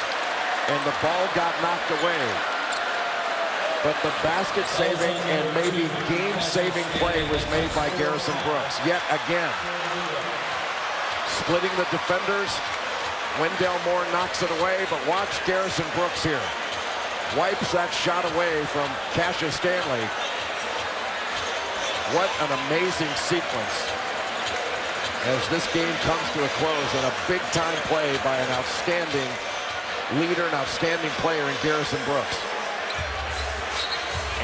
and the ball got knocked away. But the basket-saving and maybe game-saving play was made by Garrison Brooks. Yet again, splitting the defenders. Wendell Moore knocks it away, but watch Garrison Brooks here. Wipes that shot away from Cassius Stanley. What an amazing sequence as this game comes to a close, and a big-time play by an outstanding leader, an outstanding player in Garrison Brooks.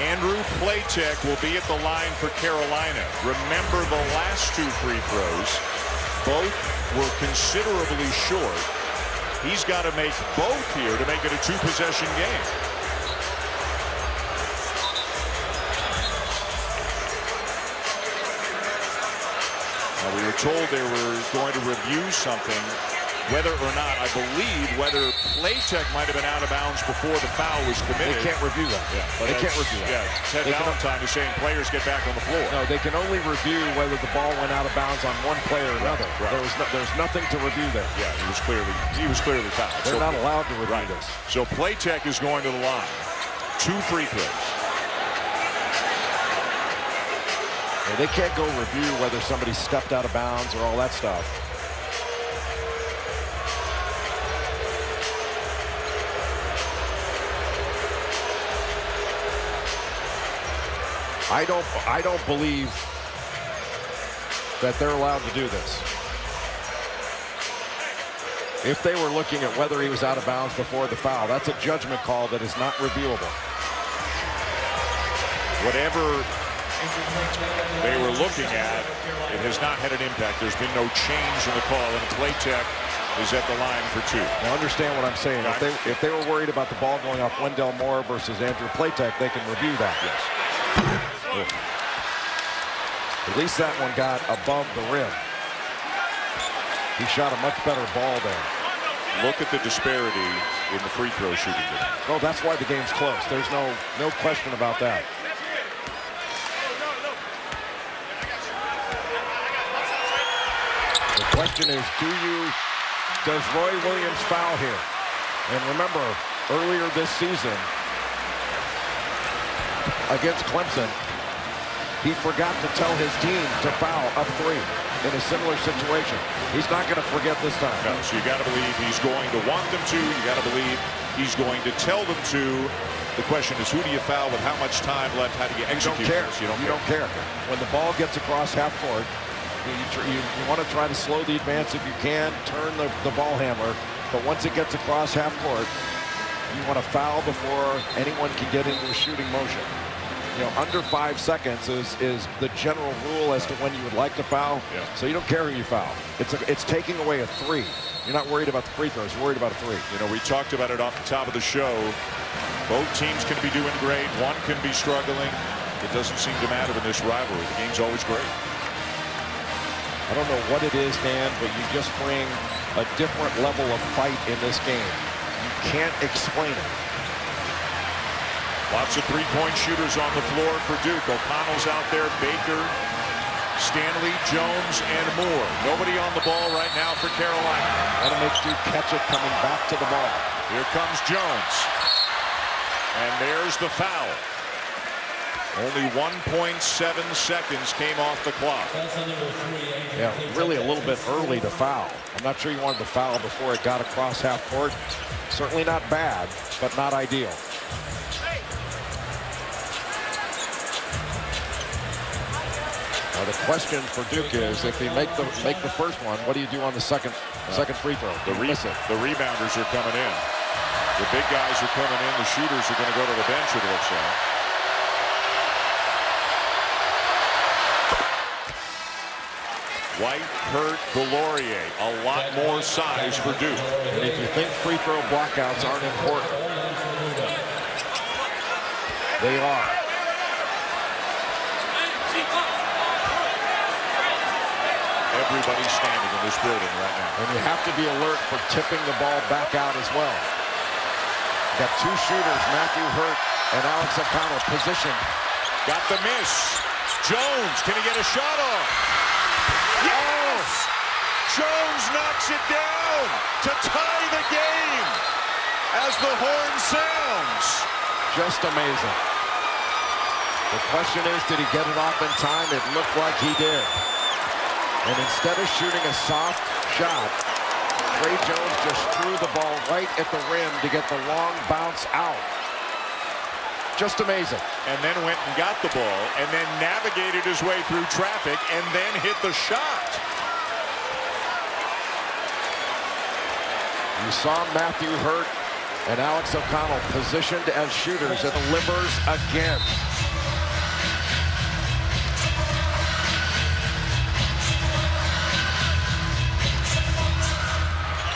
Andrew Platek will be at the line for Carolina. Remember the last 2 free throws. Both were considerably short. He's got to make both here to make it a 2-possession game. Now, we were told they were going to review something, whether or not, I believe, whether Platek might have been out of bounds before the foul was committed. They can't review that. Yeah, they can't review that. Yeah, Ted Valentine is saying players get back on the floor. No, they can only review whether the ball went out of bounds on one player or another. Right. There's nothing to review there. Yeah, he was clearly fouled. They're not allowed to review this. So Platek is going to the line. 2 free throws. They can't go review whether somebody stepped out of bounds or all that stuff. I don't believe that they're allowed to do this. If they were looking at whether he was out of bounds before the foul, that's a judgment call that is not reviewable. Whatever they were looking at, it has not had an impact. There's been no change in the call, and Platek is at the line for 2. Now understand what I'm saying. If they were worried about the ball going off Wendell Moore versus Andrew Platek, they can review that. Yes. At least that one got above the rim. He shot a much better ball there. Look at the disparity in the free throw shooting. Oh, that's why the game's close. There's no question about that. The question is, does Roy Williams foul here? And remember, earlier this season against Clemson, he forgot to tell his team to foul up 3 in a similar situation. He's not going to forget this time. No, so you got to believe he's going to want them to. You got to believe he's going to tell them to. The question is, who do you foul with how much time left? How do you execute? You don't care. When the ball gets across half court, you want to try to slow the advance if you can, turn the ball handler. But once it gets across half court, you want to foul before anyone can get into a shooting motion. You know, under 5 seconds is the general rule as to when you would like to foul. Yeah. So you don't care who you foul. It's taking away a 3. You're not worried about the free throws. You're worried about a 3. You know, we talked about it off the top of the show. Both teams can be doing great. One can be struggling. It doesn't seem to matter in this rivalry. The game's always great. I don't know what it is, Dan, but you just bring a different level of fight in this game. You can't explain it. Lots of three-point shooters on the floor for Duke. O'Connell's out there, Baker, Stanley, Jones, and Moore. Nobody on the ball right now for Carolina. Want to make Duke catch it coming back to the ball. Here comes Jones. And there's the foul. Only 1.7 seconds came off the clock. Yeah, really a little bit early to foul. I'm not sure you wanted to foul before it got across half court. Certainly not bad, but not ideal. Now the question for Duke is, if they make the first one, what do you do on the second free throw? The rebounders are coming in. The big guys are coming in. The shooters are going to go to the bench, it looks like. White, Hurt, Delorier. A lot more size for Duke. And if you think free throw blockouts aren't important, they are. Everybody's standing in this building right now. And you have to be alert for tipping the ball back out as well. Got two shooters, Matthew Hurt and Alex O'Connell, positioned. Got the miss. Jones, can he get a shot off? Yes! Jones knocks it down to tie the game as the horn sounds. Just amazing. The question is, did he get it off in time? It looked like he did. And instead of shooting a soft shot, Tre Jones just threw the ball right at the rim to get the long bounce out. Just amazing. And then went and got the ball and then navigated his way through traffic and then hit the shot. You saw Matthew Hurt and Alex O'Connell positioned as shooters at the Limbers again.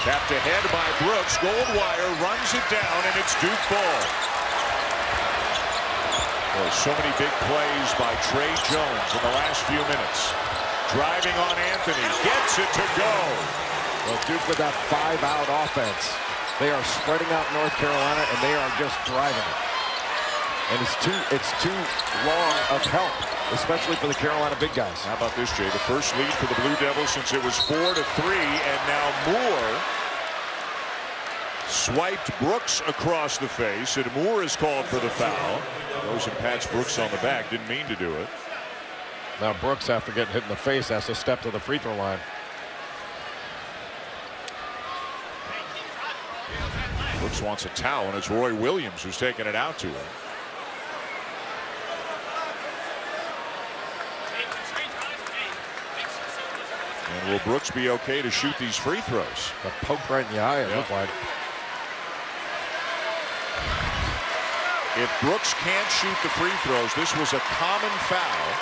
Tapped ahead by Brooks. Goldwire runs it down, and it's Duke ball. Well, so many big plays by Tre Jones in the last few minutes. Driving on Anthony. Gets it to go. Well, Duke with that 5-out offense. They are spreading out North Carolina, and they are just driving it. And it's too long of help, especially for the Carolina big guys. How about this, Jay? The first lead for the Blue Devils since it was 4-3, and now Moore swiped Brooks across the face, and Moore is called for the foul. Goes and pats Brooks on the back. Didn't mean to do it. Now Brooks, after getting hit in the face, has to step to the free throw line. Brooks wants a towel, and it's Roy Williams who's taking it out to him. And will Brooks be okay to shoot these free throws? Got poked right in the eye, it looked like. If Brooks can't shoot the free throws, this was a common foul.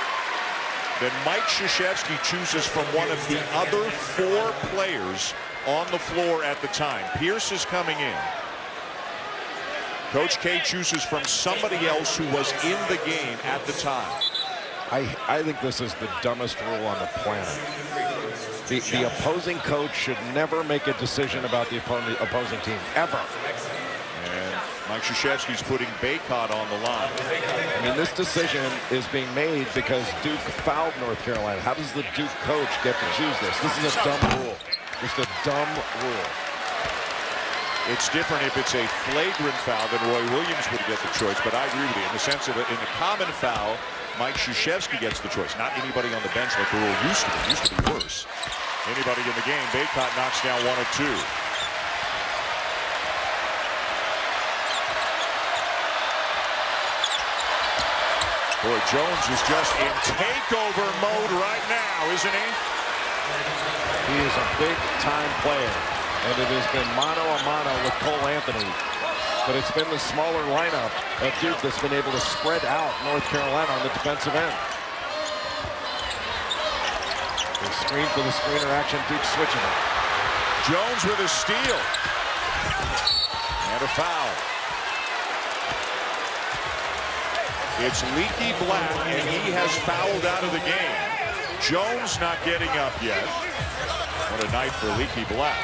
Then Mike Krzyzewski chooses from one of the other 4 players on the floor at the time. Pierce is coming in. Coach K chooses from somebody else who was in the game at the time. I think this is the dumbest rule on the planet. The opposing coach should never make a decision about the opposing team, ever. And Mike Krzyzewski's putting Bacot on the line. I mean, this decision is being made because Duke fouled North Carolina. How does the Duke coach get to choose this? This is a dumb rule. Just a dumb rule. It's different if it's a flagrant foul, then Roy Williams would get the choice. But I agree with you. In the sense of it, in a common foul, Mike Krzyzewski gets the choice. Not anybody on the bench like the rule used to be. It used to be worse. Anybody in the game. Bacot knocks down 1 of 2. Boy, Jones is just in takeover mode right now, isn't he? He is a big-time player, and it has been mano-a-mano with Cole Anthony. But it's been the smaller lineup at Duke that's been able to spread out North Carolina on the defensive end. The screen for the screener action, Duke switching it. Jones with a steal. And a foul. It's Leaky Black, and he has fouled out of the game. Jones not getting up yet. What a night for Leaky Black.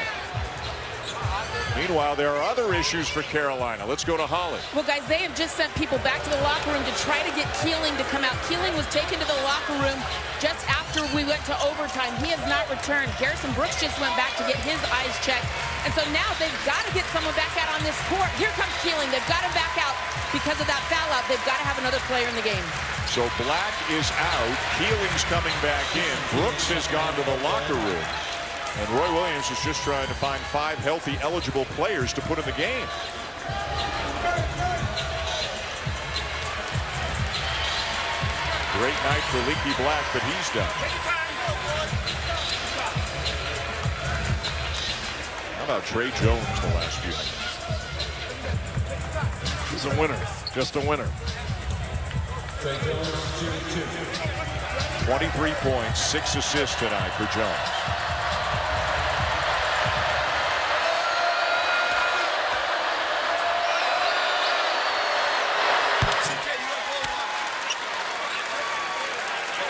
Meanwhile, there are other issues for Carolina. Let's go to Holly. Well, guys, they have just sent people back to the locker room to try to get Keeling to come out. Keeling was taken to the locker room just after we went to overtime. He has not returned. Garrison Brooks just went back to get his eyes checked. And so now they've got to get someone back out on this court. Here comes Keeling. They've got him back out because of that foul out. They've got to have another player in the game. So Black is out. Keeling's coming back in. Brooks has gone to the locker room. And Roy Williams is just trying to find 5 healthy, eligible players to put in the game. Great night for Leaky Black, but he's done. How about Trey Jones the last few minutes? He's a winner, just a winner. 23 points, 6 assists tonight for Jones.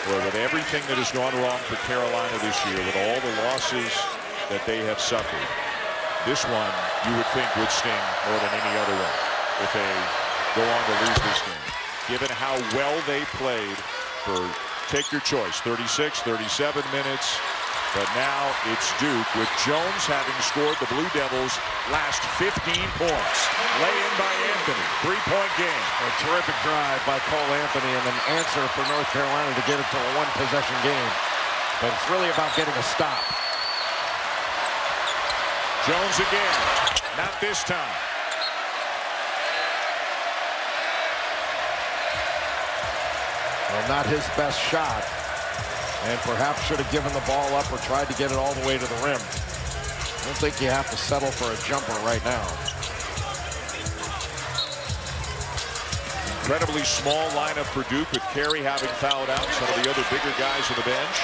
Well, with everything that has gone wrong for Carolina this year, with all the losses that they have suffered, this one you would think would sting more than any other one if they go on to lose this game. Given how well they played for, take your choice, 36, 37 minutes. But now it's Duke, with Jones having scored the Blue Devils' last 15 points. Lay in by Anthony, 3-point game. A terrific drive by Cole Anthony and an answer for North Carolina to get it to a 1-possession game. But it's really about getting a stop. Jones again, not this time. Well, not his best shot. And perhaps should have given the ball up or tried to get it all the way to the rim. I don't think you have to settle for a jumper right now. Incredibly small lineup for Duke, with Carey having fouled out some of the other bigger guys on the bench.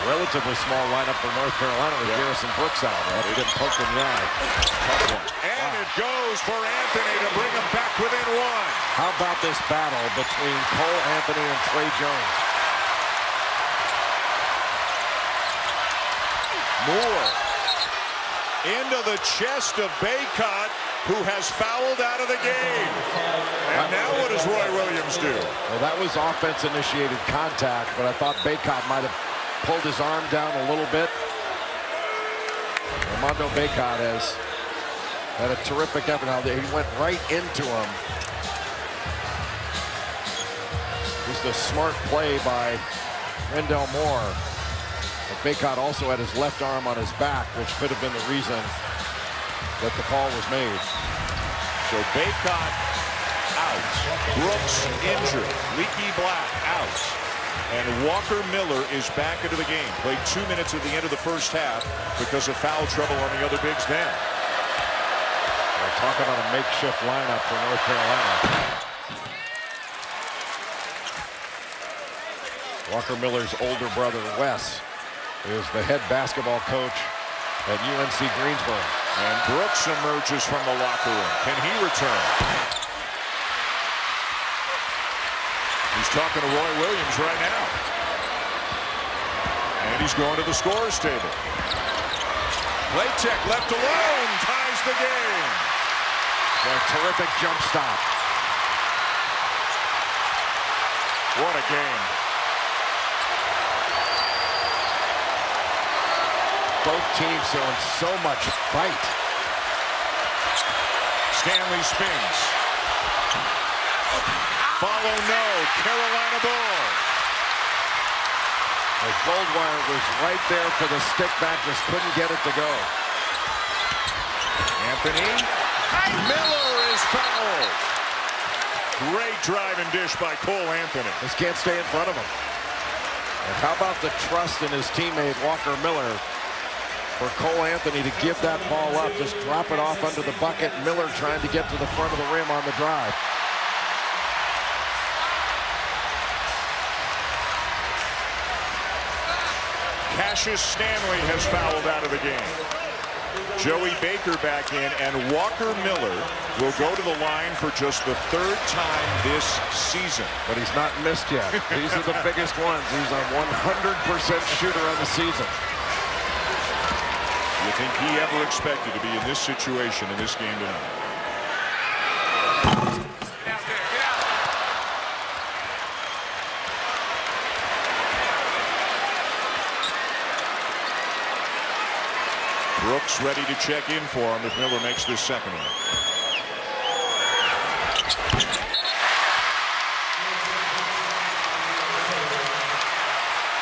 Relatively small lineup for North Carolina with Garrison Brooks out. They didn't poke in the eye. And it goes for Anthony to bring him back within 1. How about this battle between Cole Anthony and Trey Jones? Moore into the chest of Bacot, who has fouled out of the game. And now what does Roy Williams do? Well, that was offense-initiated contact, but I thought Bacot might have pulled his arm down a little bit. Armando Bacot has had a terrific effort. Now, he went right into him. Just a smart play by Wendell Moore. But Bacot also had his left arm on his back, which could have been the reason that the call was made. So Bacot out. Brooks injured. Leaky Black out. And Walker Miller is back into the game. Played 2 minutes at the end of the first half because of foul trouble on the other bigs then. We're talking about a makeshift lineup for North Carolina. Walker Miller's older brother, Wes, is the head basketball coach at UNC Greensboro. And Brooks emerges from the locker room. Can he return? He's talking to Roy Williams right now. And he's going to the scorer's table. Platek left alone, ties the game. A terrific jump stop. What a game. Both teams showing so much fight. Stanley spins. Follow no. Carolina ball. Goldwire was right there for the stick back, just couldn't get it to go. Anthony. Miller is fouled. Great drive and dish by Cole Anthony. Just can't stay in front of him. And how about the trust in his teammate Walker Miller for Cole Anthony to give that ball up, just drop it off under the bucket. Miller trying to get to the front of the rim on the drive. Cassius Stanley has fouled out of the game. Joey Baker back in, and Walker Miller will go to the line for just the 3rd time this season. But he's not missed yet. These are the biggest ones. He's a 100% shooter on the season. You think he ever expected to be in this situation in this game tonight? Brooks ready to check in for him if Miller makes this second one.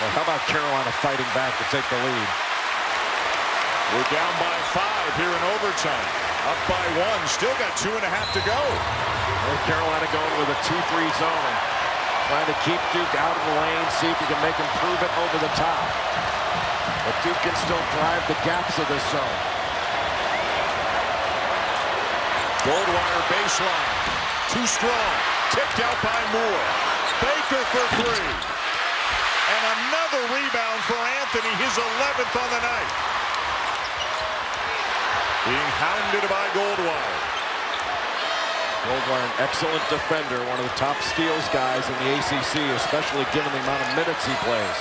Well, how about Carolina fighting back to take the lead? We're down by 5 here in overtime. Up by 1. Still got 2.5 to go. North Carolina going with a 2-3 zone. Trying to keep Duke out of the lane, see if he can make him prove it over the top. But Duke can still drive the gaps of this zone. Goldwire baseline. Too strong. Tipped out by Moore. Baker for 3. And another rebound for Anthony, his 11th on the night. Being hounded by Goldwire. Goldwire, an excellent defender, one of the top steals guys in the ACC, especially given the amount of minutes he plays.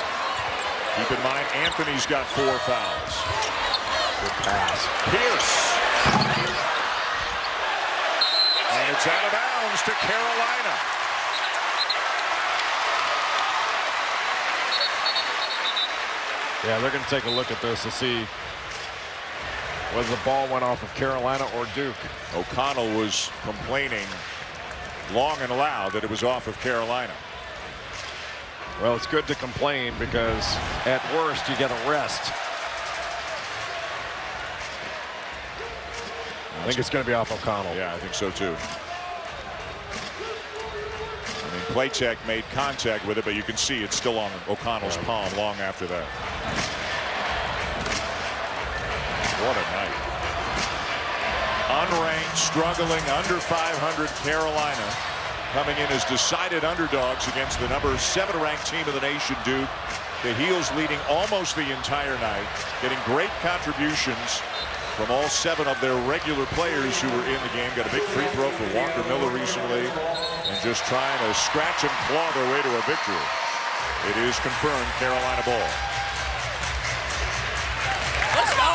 Keep in mind, Anthony's got 4 fouls. Good pass. Pierce. And it's out of bounds to Carolina. Yeah, they're going to take a look at this to see whether the ball went off of Carolina or Duke. O'Connell was complaining long and loud that it was off of Carolina. Well, it's good to complain because at worst you get a rest. I think it's going to be off O'Connell. Yeah, I think so too. I mean, Playtech made contact with it, but you can see it's still on O'Connell's palm long after that. What a night. Unranked, struggling, under 500 Carolina coming in as decided underdogs against the number 7 ranked team of the nation, Duke. The Heels leading almost the entire night, getting great contributions from all 7 of their regular players who were in the game. Got a big free throw for Walker Miller recently, and just trying to scratch and claw their way to a victory. It is confirmed Carolina ball. Let's go!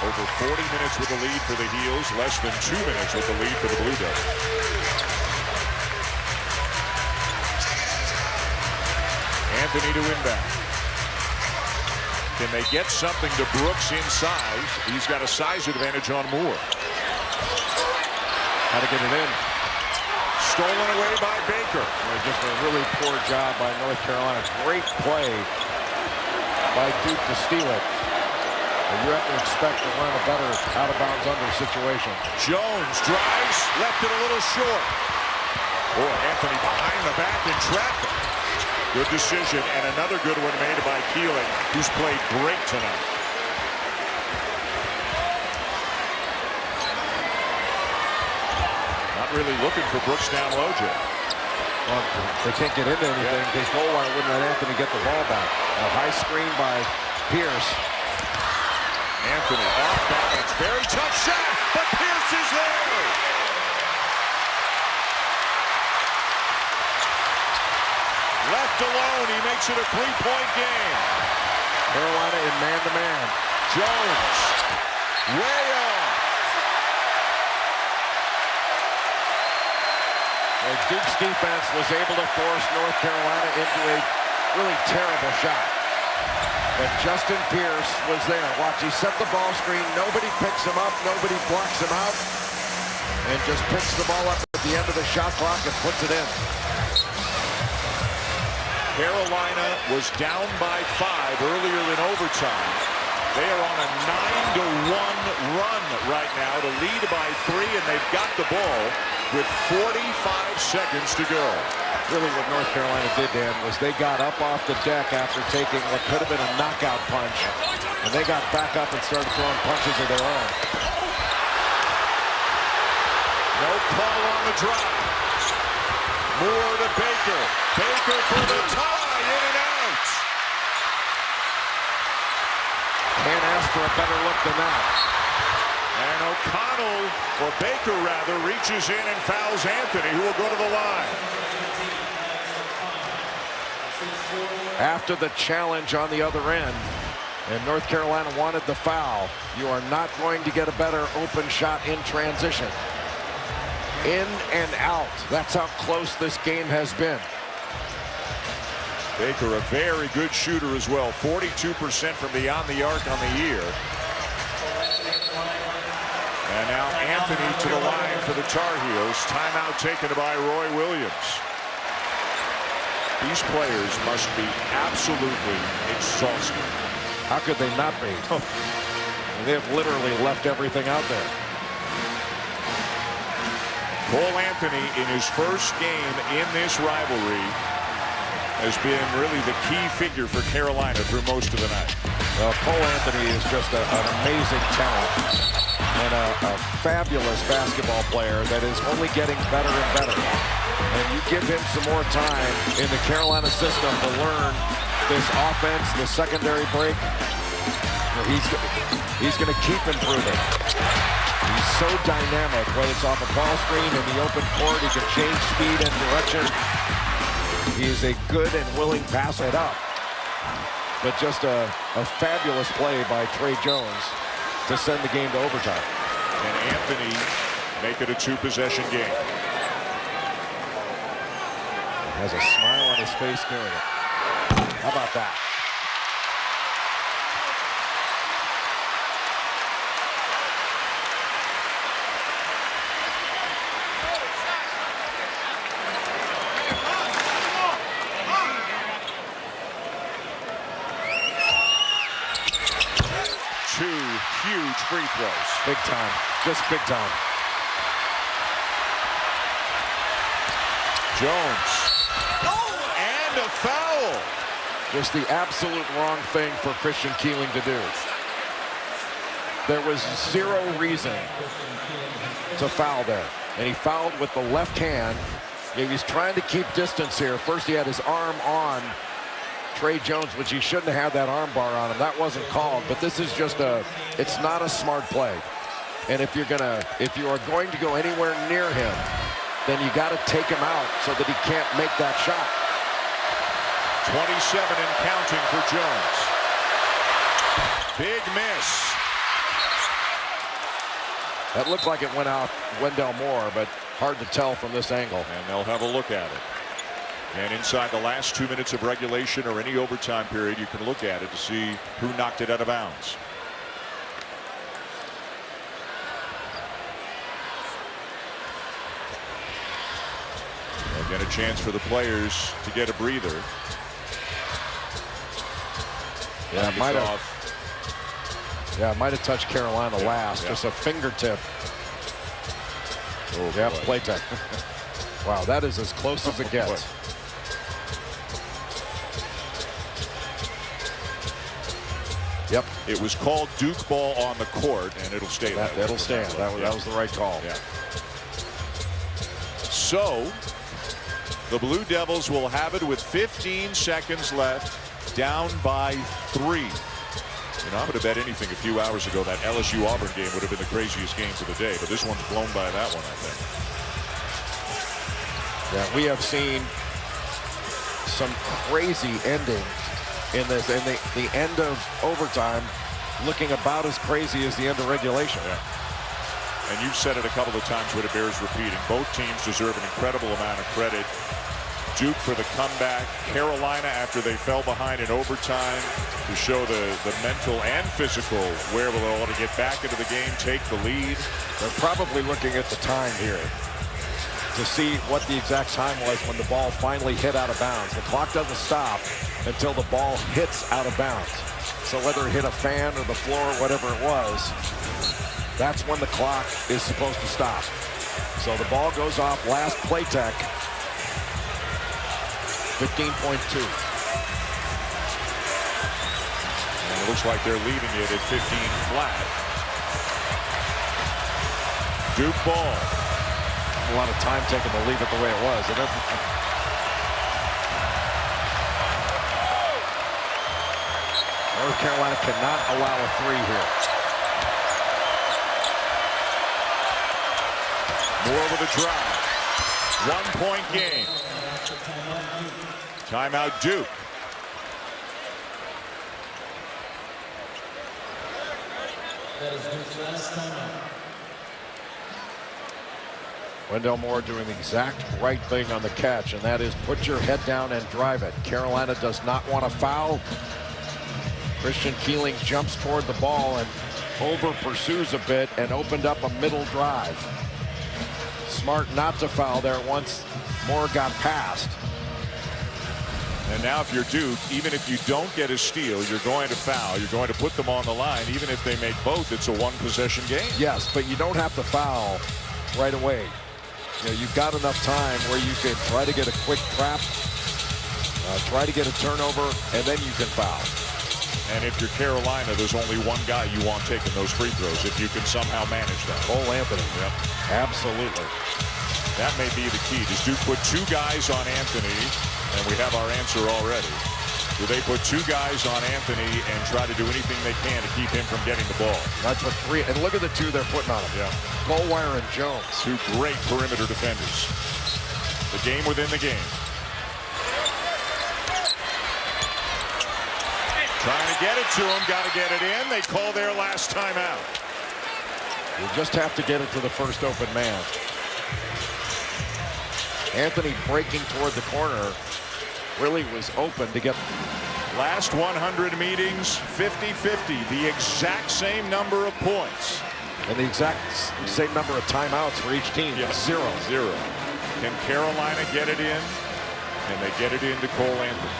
Over 40 minutes with the lead for the Heels, less than 2 minutes with the lead for the Blue Devils. Anthony to inbound. Can they get something to Brooks inside? He's got a size advantage on Moore. How to get it in. Stolen away by Baker. Just a really poor job by North Carolina. Great play by Duke to steal it. You have to expect to run a better out-of-bounds under situation. Jones drives, left it a little short. Boy, Anthony behind the back in traffic. Good decision, and another good one made by Keeling, who's played great tonight. Not really looking for Brooks down low, Jay. Well, they can't get into anything because Goldwire wouldn't let Anthony get the ball back. A high screen by Pierce. Anthony off balance, very tough shot, but Pierce is there. Left alone, he makes it a 3-point game. Carolina in man-to-man. Jones, way off. Well, Duke's defense was able to force North Carolina into a really terrible shot. But Justin Pierce was there. Watch, he set the ball screen. Nobody picks him up. Nobody blocks him out. And just picks the ball up at the end of the shot clock and puts it in. Carolina was down by 5 earlier in overtime. They are on a 9-1 run right now to lead by 3, and they've got the ball with 45 seconds to go. Really what North Carolina did, Dan, was they got up off the deck after taking what could have been a knockout punch, and they got back up and started throwing punches of their own. No call on the drive. Moore to Baker. Baker for the tie. in and out. Can't ask for a better look than that. And O'Connell, or Baker rather, reaches in and fouls Anthony, who will go to the line. After the challenge on the other end, and North Carolina wanted the foul, you are not going to get a better open shot in transition. In and out. That's how close this game has been. Baker, a very good shooter as well. 42% from beyond the arc on the year. And now Anthony to the line for the Tar Heels. Timeout taken by Roy Williams. These players must be absolutely exhausted. How could they not be? They have literally left everything out there. Cole Anthony, in his first game in this rivalry, has been really the key figure for Carolina through most of the night. Well, Cole Anthony is just an amazing talent and a fabulous basketball player that is only getting better and better. And you give him some more time in the Carolina system to learn this offense, the secondary break, he's going to keep improving. He's so dynamic, whether it's off a ball screen in the open court, he can change speed and direction. He is a good and willing passer it up. But just a fabulous play by Tre Jones to send the game to overtime. And Anthony make it a two-possession game. Has a smile on his face doing it. How about that? Two huge free throws. Big time. Just big time. Jones. And a foul. Just the absolute wrong thing for Christian Keeling to do. There was zero reason to foul there. And he fouled with the left hand. He was trying to keep distance here. First he had his arm on Tre Jones, which he shouldn't have had that arm bar on him. That wasn't called, but this is just it's not a smart play. And if you are going to go anywhere near him, then you got to take him out so that he can't make that shot. 27 and counting for Jones. Big miss. That looked like it went out Wendell Moore, but hard to tell from this angle. And they'll have a look at it. And inside the last 2 minutes of regulation or any overtime period, you can look at it to see who knocked it out of bounds. Again, a chance for the players to get a breather. Yeah, it might have touched Carolina last. Just a fingertip. Oh, yeah, Platek. Wow, that is as close as it gets. Yep. It was called Duke ball on the court, and it'll stay that way. That'll stand. That was the right call. Yeah. So, the Blue Devils will have it with 15 seconds left, down by 3. You know, I would have bet anything a few hours ago that LSU Auburn game would have been the craziest game of the day, but this one's blown by that one, I think. Yeah, we have seen some crazy endings in this, and the end of overtime looking about as crazy as the end of regulation. Yeah. And you've said it a couple of times, but it bears repeating. Both teams deserve an incredible amount of credit. Duke for the comeback, Carolina after they fell behind in overtime to show the mental and physical wherewithal to get back into the game, take the lead. They're probably looking at the time here to see what the exact time was when the ball finally hit out of bounds. The clock doesn't stop until the ball hits out of bounds. So whether it hit a fan or the floor, whatever it was, that's when the clock is supposed to stop. So the ball goes off last Platek. 15.2. And it looks like they're leaving it at 15 flat. Duke ball. A lot of time taken to leave it the way it was. North Carolina cannot allow a three here. Moore with a drive. 1-point game. Timeout Duke. Wendell Moore doing the exact right thing on the catch, and that is put your head down and drive it. Carolina does not want to foul. Christian Keeling jumps toward the ball and over pursues a bit and opened up a middle drive. Smart not to foul there once Moore got past. And now if you're Duke, even if you don't get a steal, you're going to foul. You're going to put them on the line. Even if they make both, it's a one-possession game. Yes, but you don't have to foul right away. You know, you've got enough time where you can try to get a quick trap, try to get a turnover, and then you can foul. And if you're Carolina, there's only one guy you want taking those free throws if you can somehow manage that. Cole Anthony. Yep. Absolutely. That may be the key. Does Duke put two guys on Anthony? And we have our answer already. Do they put two guys on Anthony and try to do anything they can to keep him from getting the ball? That's what three. And look at the two they're putting on him. Yeah. Goldwire and Jones. Two great perimeter defenders. The game within the game. Trying to get it to him. Got to get it in. They call their last timeout. You just have to get it to the first open man. Anthony breaking toward the corner really was open to get. Last 100 meetings, 50-50. The exact same number of points. And the exact same number of timeouts for each team. Yes. 0. Can Carolina get it in? Can they get it into Cole Anthony?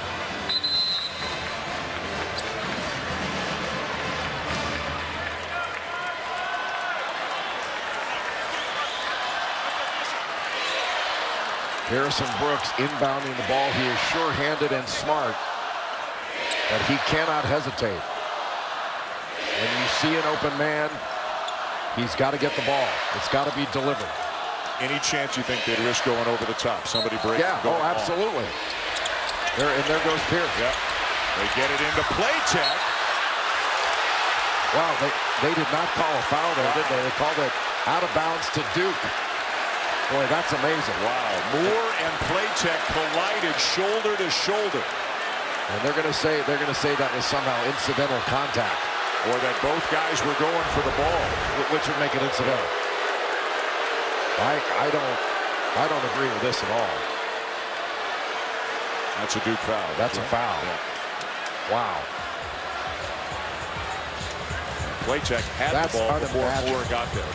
Harrison Brooks inbounding the ball. He is sure-handed and smart, but he cannot hesitate. When you see an open man, he's got to get the ball. It's got to be delivered. Any chance you think they'd risk going over the top? Somebody break? Yeah, oh, absolutely. And there goes Pierce. Yep. They get it into Playtech. Wow, they did not call a foul there, did they? They called it out of bounds to Duke. Boy, that's amazing. Wow. Moore and Playtech collided shoulder to shoulder. And they're going to say that was somehow incidental contact. Or that both guys were going for the ball. Which would make it incidental. I don't agree with this at all. That's a Duke foul. That's a foul. Yeah. Wow. Playtech had the ball before Moore got there.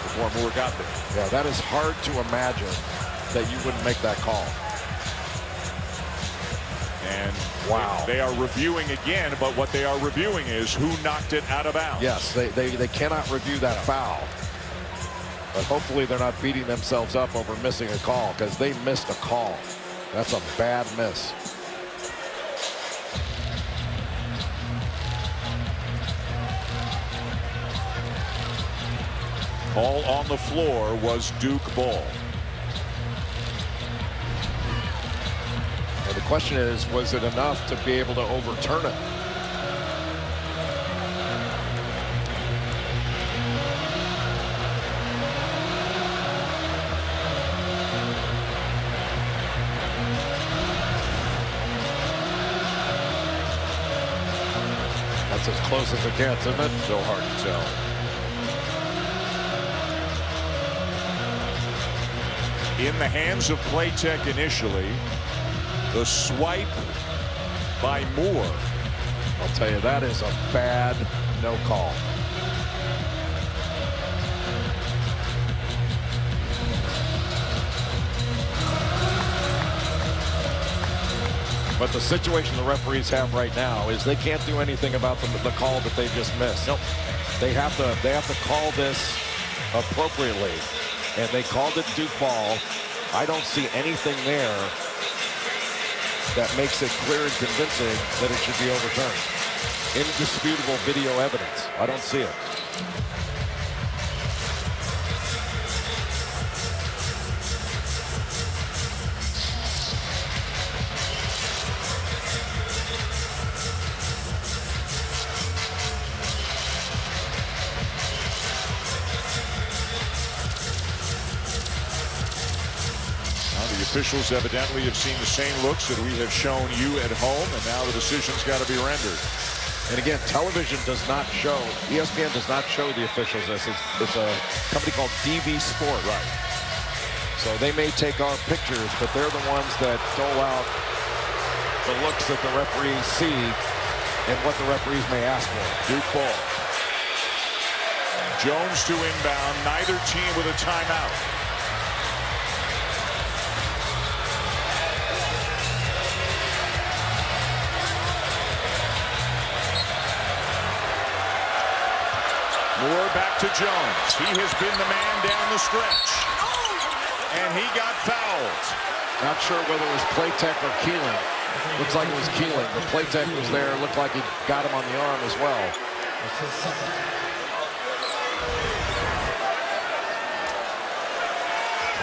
Yeah, that is hard to imagine that you wouldn't make that call. And wow, they are reviewing again, but what they are reviewing is who knocked it out of bounds. Yes, they cannot review that foul. But hopefully they're not beating themselves up over missing a call, because they missed a call. That's a bad miss. All on the floor was Duke ball. And the question is, was it enough to be able to overturn it? That's as close as it gets, isn't it? So hard to tell. In the hands of Playtech initially. The swipe by Moore. I'll tell you, that is a bad no call. But the situation the referees have right now is they can't do anything about the call that they just missed. Nope. They have to call this appropriately, and they called it Duke ball. I don't see anything there that makes it clear and convincing that it should be overturned. Indisputable video evidence. I don't see it. officials evidently have seen the same looks that we have shown you at home, and now the decision's got to be rendered. And again, television does not show, ESPN does not show the officials this. It's a company called DV Sport. Right. So they may take our pictures, but they're the ones that dole out the looks that the referees see and what the referees may ask for. Duke ball. Jones to inbound, neither team with a timeout. Moore back to Jones. He has been the man down the stretch. And he got fouled. Not sure whether it was Platek or Keeling. Looks like it was Keeling, but Platek was there. Looked like he got him on the arm as well.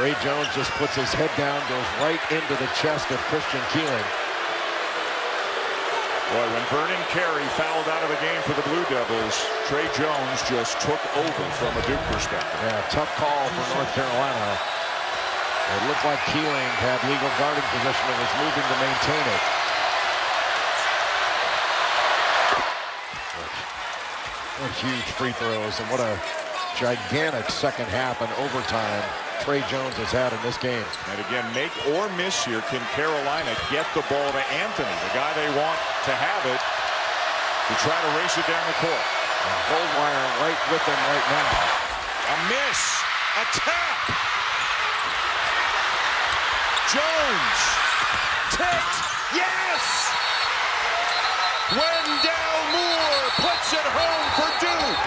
Ray Jones just puts his head down, goes right into the chest of Christian Keeling. Boy, when Vernon Carey fouled out of the game for the Blue Devils, Trey Jones just took over from a Duke perspective. Yeah, tough call for North Carolina. It looked like Keeling had legal guarding position and was moving to maintain it. What huge free throws, and what a gigantic second half and overtime Trey Jones has had in this game. And again, make or miss here, can Carolina get the ball to Anthony, the guy they want to have it, to try to race it down the court. And Goldwire right with them right now. A miss, a tap. Jones, tipped, yes! Wendell Moore puts it home for Duke.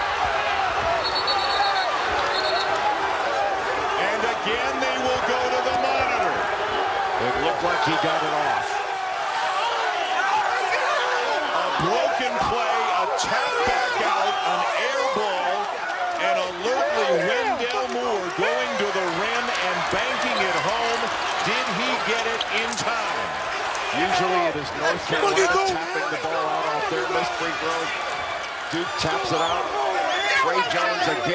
And again, they will go to the monitor. It looked like he got it off. A broken play, a tap back out, an air ball, and alertly Wendell Moore going to the rim and banking it home. Did he get it in time? Usually it is North Carolina tapping the ball out off their missed free throw. Duke taps it out. Trey Jones again.